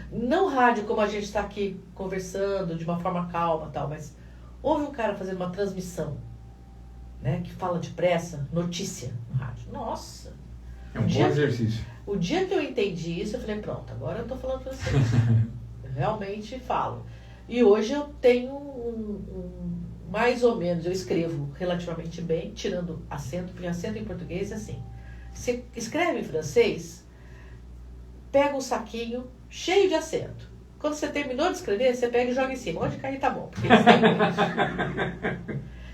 Não rádio como a gente está aqui conversando de uma forma calma, tal, mas ouve um cara fazendo uma transmissão, né, que fala depressa, notícia no rádio. Nossa! É um bom exercício. O dia que eu entendi isso, eu falei, pronto, agora eu estou falando francês. Realmente falo. E hoje eu tenho mais ou menos, eu escrevo relativamente bem, tirando acento, porque acento em português é assim. Você escreve em francês, pega um saquinho cheio de acento. Quando você terminou de escrever, você pega e joga em cima. Onde cair tá bom, porque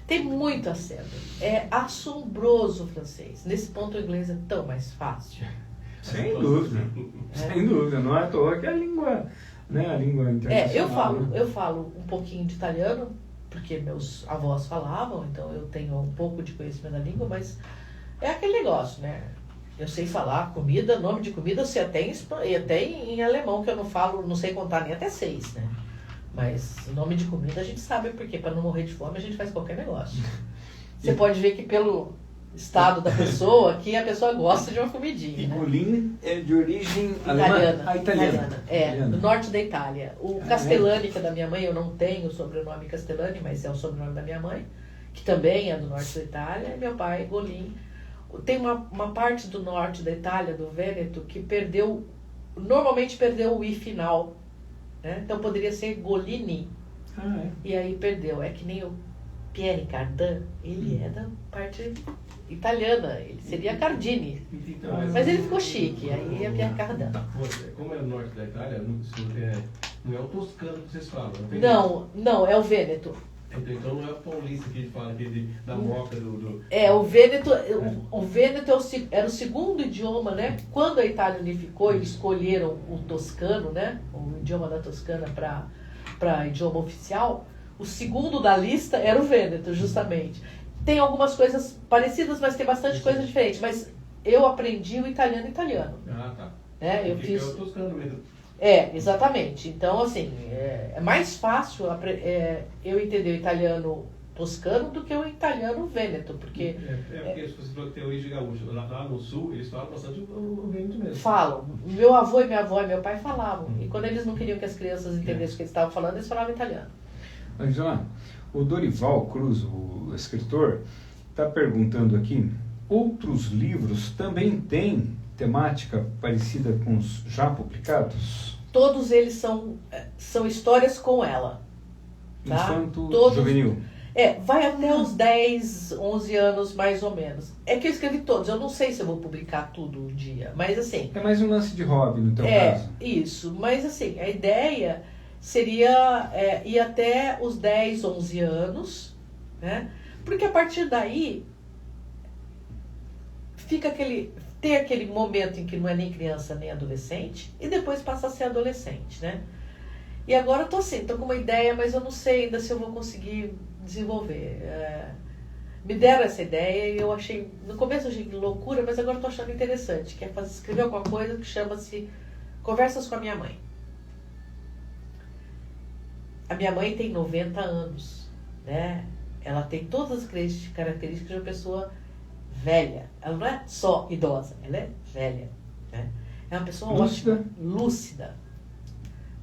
tem muito acento. É assombroso o francês. Nesse ponto o inglês é tão mais fácil. Sem dúvida. Sem dúvida. Não é à toa que a língua, né, a língua internacional. Eu falo um pouquinho de italiano, porque meus avós falavam, então eu tenho um pouco de conhecimento da língua, mas é aquele negócio, né? Eu sei falar comida, nome de comida, eu sei até em alemão, que eu não falo, não sei contar nem até 6, né? Mas nome de comida a gente sabe porque, para não morrer de fome, a gente faz qualquer negócio. Você pode ver que pelo estado da pessoa, que a pessoa gosta de uma comidinha. E né? Golin é de origem italiana. Italiana. Do norte da Itália. O Castellani, que é da minha mãe, eu não tenho o sobrenome Castellani, mas é o sobrenome da minha mãe, que também é do norte da Itália, e meu pai, Golin. Tem uma parte do norte da Itália, do Vêneto, que normalmente perdeu o I final. Né? Então poderia ser Golini. E aí perdeu. É que nem o Pierre Cardin, ele é da parte italiana, ele seria Cardini. Mas ele ficou chique, aí é Pierre Cardin. Como é o norte da Itália, não é o toscano que vocês falam. Não, é o Vêneto. Então não é o paulista que a gente fala da moca do... O Vêneto, o Vêneto era o segundo idioma, né? Quando a Itália unificou, eles escolheram o toscano, né? O idioma da Toscana para idioma oficial. O segundo da lista era o Vêneto, justamente. Tem algumas coisas parecidas, mas tem bastante coisa diferente. Mas eu aprendi o italiano. Tá. Eu fiz... É o toscano mesmo. Exatamente. Então, assim, é mais fácil eu entender o italiano toscano do que o italiano vêneto, porque... Porque se você falou que tem origem gaúcha, lá no sul, eles falam bastante o vêneto mesmo. Falam. Meu avô e minha avó e meu pai falavam. E quando eles não queriam que as crianças entendessem o que eles estavam falando, eles falavam italiano. Angela, o Dorival Cruz, o escritor, está perguntando aqui, outros livros também têm temática parecida com os já publicados? Todos eles são histórias com ela. Tá? Infanto juvenil. Vai até os 10, 11 anos, mais ou menos. É que eu escrevi todos, eu não sei se eu vou publicar tudo um dia, mas assim... É mais um lance de hobby no teu caso. Isso, mas assim, a ideia seria ir até os 10, 11 anos, né? Porque a partir daí, tem aquele momento em que não é nem criança nem adolescente, e depois passa a ser adolescente, né? E agora eu tô com uma ideia, mas eu não sei ainda se eu vou conseguir desenvolver. Me deram essa ideia e eu achei, no começo eu achei loucura, mas agora eu tô achando interessante, que é escrever alguma coisa que chama-se Conversas com a Minha Mãe. A minha mãe tem 90 anos, né? Ela tem todas as características de uma pessoa velha. Ela não é só idosa, ela é velha, né? É uma pessoa ótima, lúcida.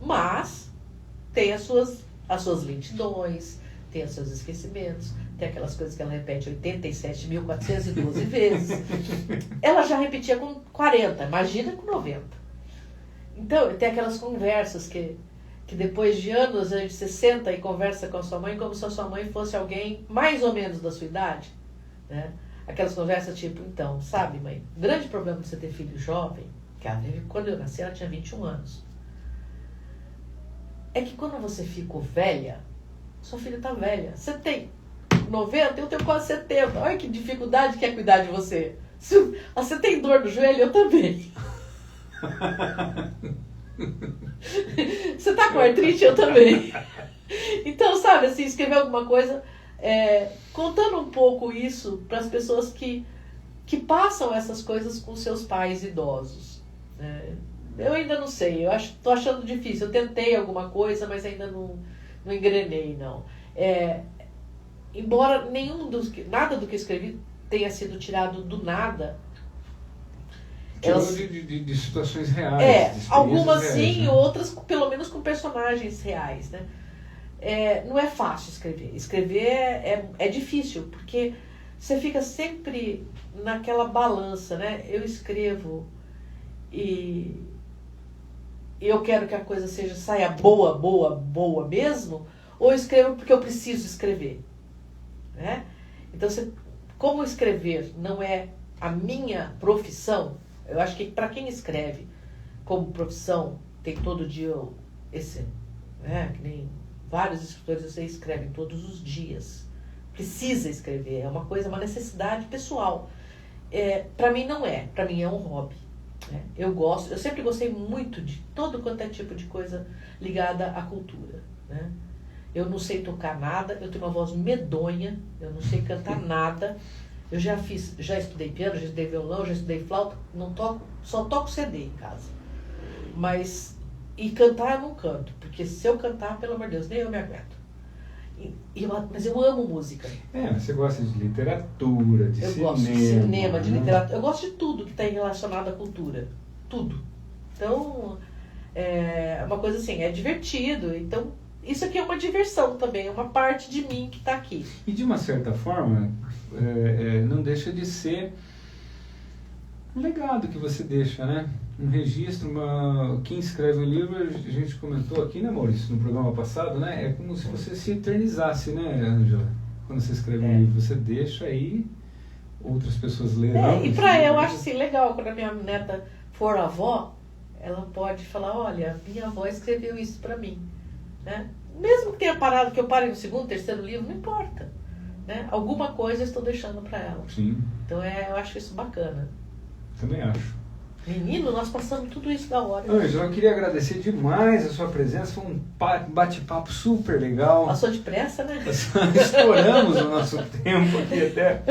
Mas tem as suas lentidões, tem os seus esquecimentos, tem aquelas coisas que ela repete 87.412 vezes. Ela já repetia com 40, imagina com 90. Então, tem aquelas conversas que depois de anos a gente se senta e conversa com a sua mãe como se a sua mãe fosse alguém mais ou menos da sua idade, né? Aquelas conversas tipo, então, sabe, mãe, o grande problema de você ter filho jovem, que ela teve, quando eu nasci ela tinha 21 anos, é que quando você fica velha, sua filha tá velha, você tem 90, eu tenho quase 70, olha que dificuldade que é cuidar de você. Se você tem dor no joelho, eu também. Você tá com artrite, eu também. Então, sabe, assim, escrever alguma coisa contando um pouco isso para as pessoas que passam essas coisas com seus pais idosos. Eu ainda não sei, tô achando difícil. Eu tentei alguma coisa, mas ainda não engrenei, não. Embora nada do que escrevi tenha sido tirado do nada. Tirou de situações reais. Algumas reais, sim, né? outras pelo menos com personagens reais, né? Não é fácil escrever. Escrever é difícil, porque você fica sempre naquela balança, né? Eu escrevo e eu quero que a coisa saia boa mesmo, ou eu escrevo porque eu preciso escrever, né? Então, como escrever não é a minha profissão, eu acho que para quem escreve como profissão, tem todo dia que nem vários escritores eu sei escrevem todos os dias. Precisa escrever, é uma necessidade pessoal. Para mim não é, para mim é um hobby. Eu sempre gostei muito de todo quanto é tipo de coisa ligada à cultura, né? Eu não sei tocar nada, eu tenho uma voz medonha, eu não sei cantar nada. Eu já estudei piano, já estudei violão, já estudei flauta, não toco, só toco CD em casa. E cantar eu não canto, porque se eu cantar, pelo amor de Deus, nem eu me aguento. Mas eu amo música. Você gosta de literatura, de cinema. Eu gosto de cinema, de literatura. Eu gosto de tudo que está relacionado à cultura. Tudo. Então, é uma coisa assim, é divertido. Então, isso aqui é uma diversão também, é uma parte de mim que está aqui. E de uma certa forma, não deixa de ser um legado que você deixa, né? Um registro, quem escreve um livro, a gente comentou aqui, né, Maurício, no programa passado, né? É como se você se eternizasse, né, Ângela? Quando você escreve um livro, você deixa aí, outras pessoas lerão. E eu acho assim, legal, quando a minha neta for avó, ela pode falar, olha, minha avó escreveu isso pra mim, né? Mesmo que tenha parado, que eu pare no segundo, terceiro livro, não importa, né? Alguma coisa eu estou deixando pra ela. Sim. Então eu acho isso bacana. Também acho. Menino, nós passamos tudo isso da hora. Ângela, eu queria agradecer demais a sua presença, foi um bate-papo super legal. Passou depressa, né? Estouramos o nosso tempo aqui até.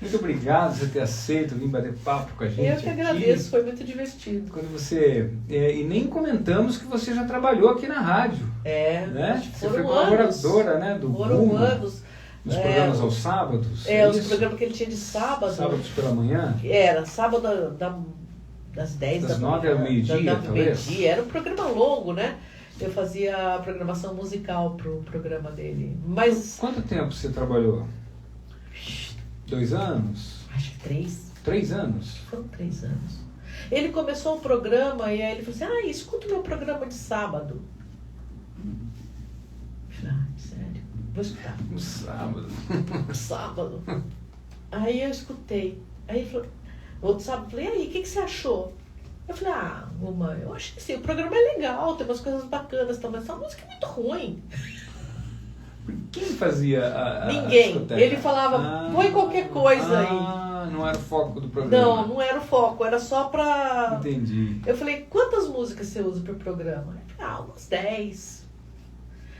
Muito obrigado por você ter aceito vir bater papo com a gente. Eu que agradeço, foi muito divertido. Quando você. E nem comentamos que você já trabalhou aqui na rádio. Né? Você foi colaboradora, né? Do Foram anos. Nos programas aos sábados. Os programas que ele tinha de sábado. Sábados pela manhã? Era, sábado das 10 das da 9 manhã. ao meio-dia, talvez? Meio-dia. Era um programa longo, né? Eu fazia a programação musical pro programa dele. Mas... Quanto tempo você trabalhou? 2 anos? Acho que 3. 3 anos? Foram 3 anos. Ele começou o programa e aí ele falou assim, escuta o meu programa de sábado. Sério? Vou escutar. No sábado. Sábado. Aí eu escutei. Aí ele falou, outro sábado, eu falei, e aí, o que você achou? Eu falei, mãe, eu acho que sim, o programa é legal, tem umas coisas bacanas, mas essa música é muito ruim. Quem fazia a Ninguém. discoteca? Ele falava, põe qualquer coisa aí. Não era o foco do programa. Não era o foco, era só pra... Entendi. Eu falei, quantas músicas você usa pro programa? Ele falou, umas 10.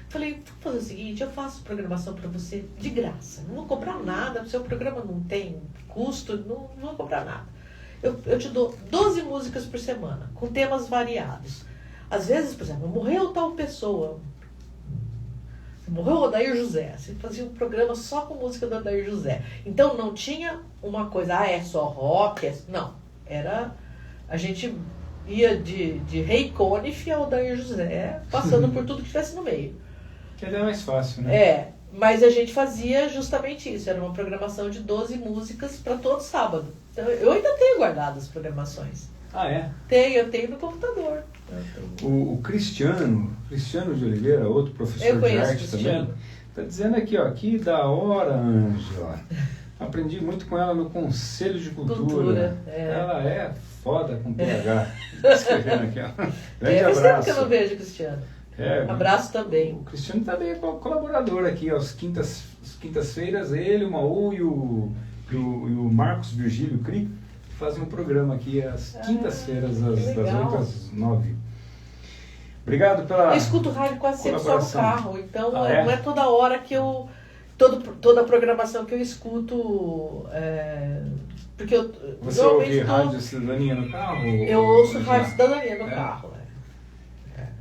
Falei, vamos fazer o seguinte, eu faço programação pra você de graça. Não vou cobrar nada, o seu programa não tem custo, não vou cobrar nada. Eu te dou 12 músicas por semana, com temas variados. Às vezes, por exemplo, morreu tal pessoa. Morreu o Odair José. Você fazia um programa só com música do Odair José. Então não tinha uma coisa, é só rock. Não. Era. A gente ia de Rei Conif ao Dair José, passando por tudo que estivesse no meio. Que é mais fácil, né? Mas a gente fazia justamente isso, era uma programação de 12 músicas para todo sábado. Então, eu ainda tenho guardado as programações. Ah, é? Eu tenho no computador. O Cristiano de Oliveira, outro professor de arte também, está dizendo aqui, ó, que da hora, Ângela. Aprendi muito com ela no Conselho de Cultura. Ela é foda com PH. Escrevendo aqui, ó. Grande abraço. Faz tempo que eu não vejo o Cristiano. Abraço também. O Cristiano também é colaborador aqui, às quintas-feiras, ele, o Maú e o Marcos Virgílio Cri fazem um programa aqui às quintas-feiras, das 8 às 9. Obrigado pela. Eu escuto rádio quase sempre só no carro, então não é toda hora que eu. Toda a programação que eu escuto. Porque eu. Você ouve rádio cidadania no carro? Eu ouço rádio cidadania no carro.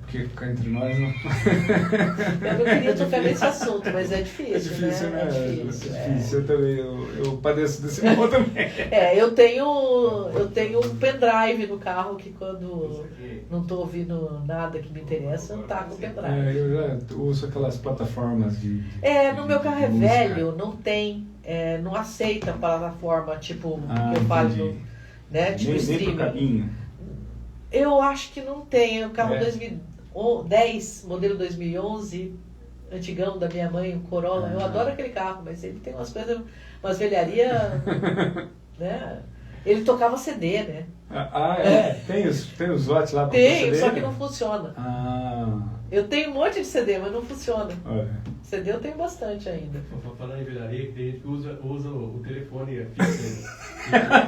Porque ficar entre nós não. Eu não queria tocar nesse assunto, mas é difícil, né? É difícil. Eu também, eu padeço desse mal também. Eu tenho um pendrive no carro que quando não estou ouvindo nada que me interessa, eu taco o pendrive. Eu já uso aquelas plataformas de no meu carro velho, não tem, não aceita a plataforma tipo que eu falo, né? Tipo streaming. Eu acho que não tem. O carro 2010, modelo 2011, antigão da minha mãe, o Corolla. Eu adoro aquele carro, mas ele tem umas coisas, umas velharias, né? Ele tocava CD, né? Tem os watts lá para CD? Só que não funciona. Eu tenho um monte de CD, mas não funciona. CD eu tenho bastante ainda. Falando em velharia, tem gente que usa o telefone fixo.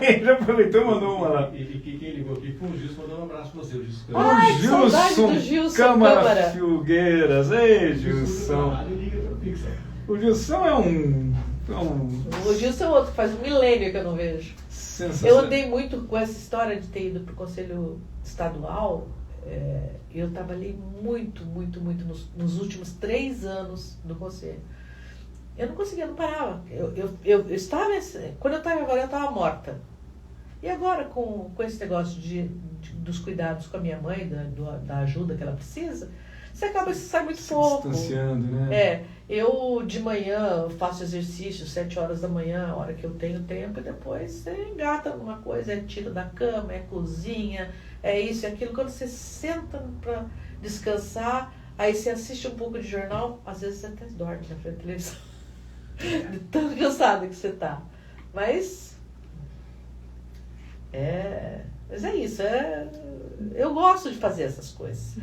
Ele aproveitou e mandou uma lá. E quem ligou aqui foi o Gilson, mandou um abraço para você, o Gilson. O Gilson Câmara Filgueiras. Ei, Gilson. O Gilson é um... O Gilson é outro, faz um milênio que eu não vejo. Eu andei muito com essa história de ter ido para o Conselho Estadual. Eu trabalhei muito nos últimos 3 anos do Conselho. Eu não conseguia, não parava. Eu estava, quando eu estava agora, eu estava morta. E agora, com esse negócio dos cuidados com a minha mãe, da ajuda que ela precisa, você sai muito pouco. Distanciando, né? Eu de manhã faço exercício 7 horas da manhã, a hora que eu tenho tempo, e depois você engata numa coisa, tira da cama, cozinha, isso e aquilo. Quando você senta para descansar, aí você assiste um pouco de jornal, às vezes você até dorme na frente da televisão. De tão cansado que você tá. Mas é isso. Eu gosto de fazer essas coisas.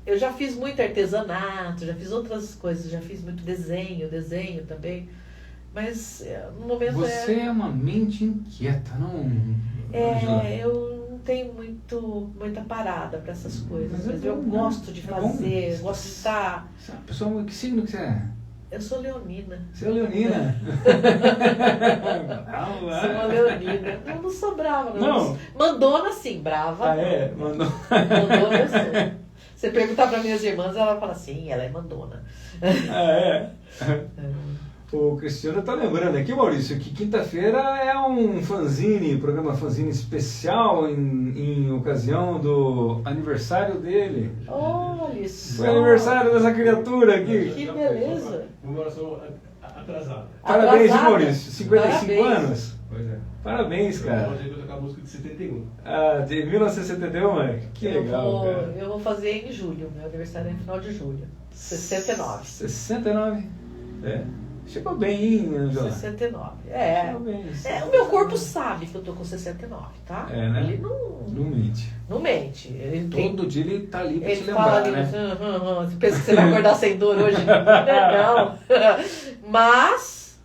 Eu já fiz muito artesanato, já fiz outras coisas, já fiz muito desenho também. Mas no momento Você é uma mente inquieta, não? Eu não tenho muita parada para essas coisas. Mas eu gosto de fazer, gosto de estar. Você é uma pessoa, que signo que você é? Eu sou leonina. Você é leonina? Sou uma leonina. Eu não sou brava, não. Mandona sim, brava. Mandona. Mandona eu sou. Você perguntar para minhas irmãs, ela fala assim, ela é mandona. O Cristiano tá lembrando aqui, Maurício, que quinta-feira é um programa fanzine especial em ocasião do aniversário dele. Olha isso. Foi aniversário dessa criatura aqui. Que beleza. Comemoração atrasada. Parabéns, Maurício. 55 anos? Pois é. Parabéns, cara. Eu vou tocar a música de 71. De 1971, mãe? Que legal, cara. Eu vou fazer em julho. Meu aniversário é no final de julho. 69. 69? Chegou bem, hein, Angela? 69. Chegou bem. O meu corpo sabe que eu tô com 69, tá? Né? Ele não mente. Não mente. Todo dia ele tá ali pra ele te lembrar, fala ali, né? Você pensa que você vai acordar sem dor hoje? Não. Mas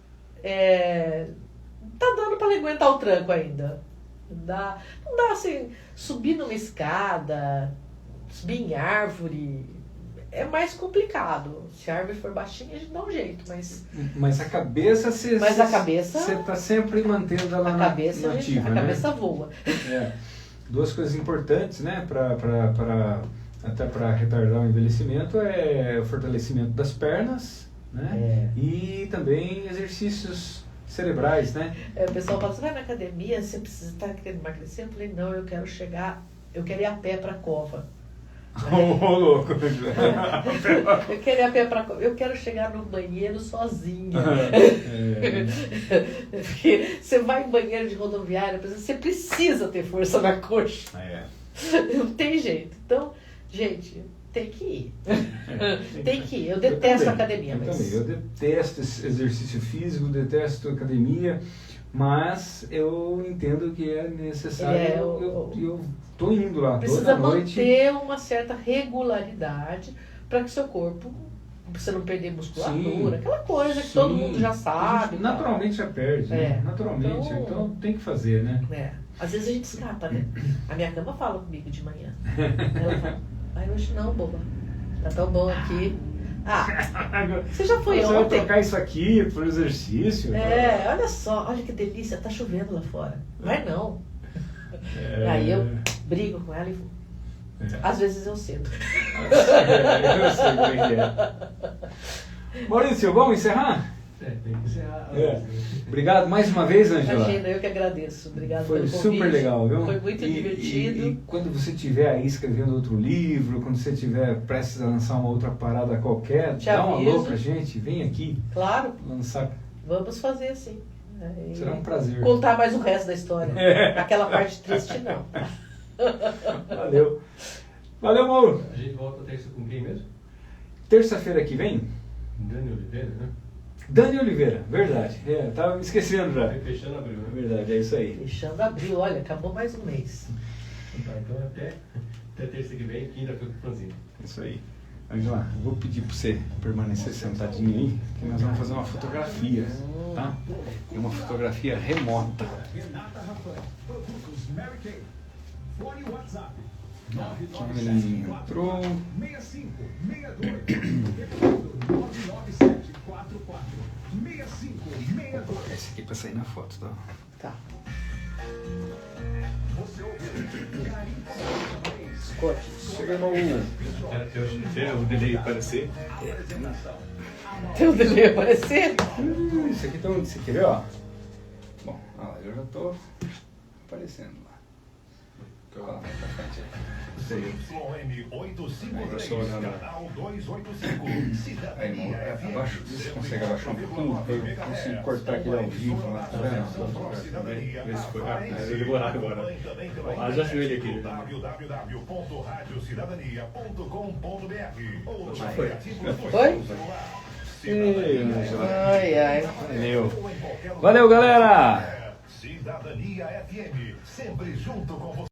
tá dando pra aguentar o tranco ainda. Não dá assim, subir numa escada, subir em árvore. É mais complicado. Se a árvore for baixinha, a gente dá um jeito, Mas a cabeça você tá sempre mantendo ela nativa, a cabeça voa. Duas coisas importantes, né, até para retardar o envelhecimento, é o fortalecimento das pernas, né, e também exercícios cerebrais, né. O pessoal fala, você vai na academia, você precisa estar querendo emagrecer? Eu falei, não, eu quero chegar Eu quero ir a pé para a cova. Ô, louco! Eu quero ir a pé para a cova. Eu quero chegar no banheiro sozinha. Porque você vai em banheiro de rodoviária, você precisa ter força na coxa. Não tem jeito. Então, gente, tem que ir. Tem que ir. Eu detesto academia. Eu detesto esse exercício físico, detesto academia, mas eu entendo que é necessário. Eu tô indo lá precisa toda noite. Manter uma certa regularidade para que seu corpo, você não perder musculatura, aquela coisa que todo mundo já sabe. Naturalmente já perde, né? Naturalmente. Então tem que fazer, né? Às vezes a gente escapa, né? A minha cama fala comigo de manhã. Ela fala, ai, hoje não, boba. Tá tão bom aqui. Você já foi ontem. Você vai trocar isso aqui pro exercício? Olha só, olha que delícia, tá chovendo lá fora. Vai não. Aí eu brigo com ela e vou. Às vezes eu cedo. Eu sei como é que é. Maurício, vamos encerrar? Tem que encerrar. Obrigado mais uma vez, Ângela. Imagina, eu que agradeço. Obrigado pelo convite. Foi super legal, viu? Foi muito divertido. E quando você estiver aí escrevendo outro livro, quando você estiver prestes a lançar uma outra parada qualquer, dá um alô pra gente, vem aqui. Claro. Lançar. Vamos fazer, sim. Será um prazer. Contar mais o resto da história. Aquela parte triste, não. Valeu. Valeu, Mauro. A gente volta terça com quem mesmo? Terça-feira que vem? Dani Oliveira, né? Dani Oliveira, verdade. Tava me esquecendo já. Fechando abril, né? Verdade, é isso aí. Fechando abril, olha, acabou mais um mês. Então até terça que vem, quinta-feira com o Franzinho. Isso aí. Ângela, vou pedir para você permanecer sentadinho aí, que nós vamos fazer uma fotografia, tá? É uma fotografia remota. Ele entrou. Esse aqui é para sair na foto, tá? Tá. Escolhe. Chega no... Tem o delay aparecer. Tem o delay aparecer? Isso aqui tá onde você quer ver, ó. Bom, eu já tô aparecendo lá. Coloca pra frente aí. CYM853, canal 285, Cidadania FM. Abaixa, você consegue abaixar um pouquinho? Eu consigo cortar aquele ao vivo lá. Vai demorar agora. Já achou ele aqui. www.radiocidadania.com.br. Foi? Ai. Valeu, galera! Cidadania FM, sempre junto com você.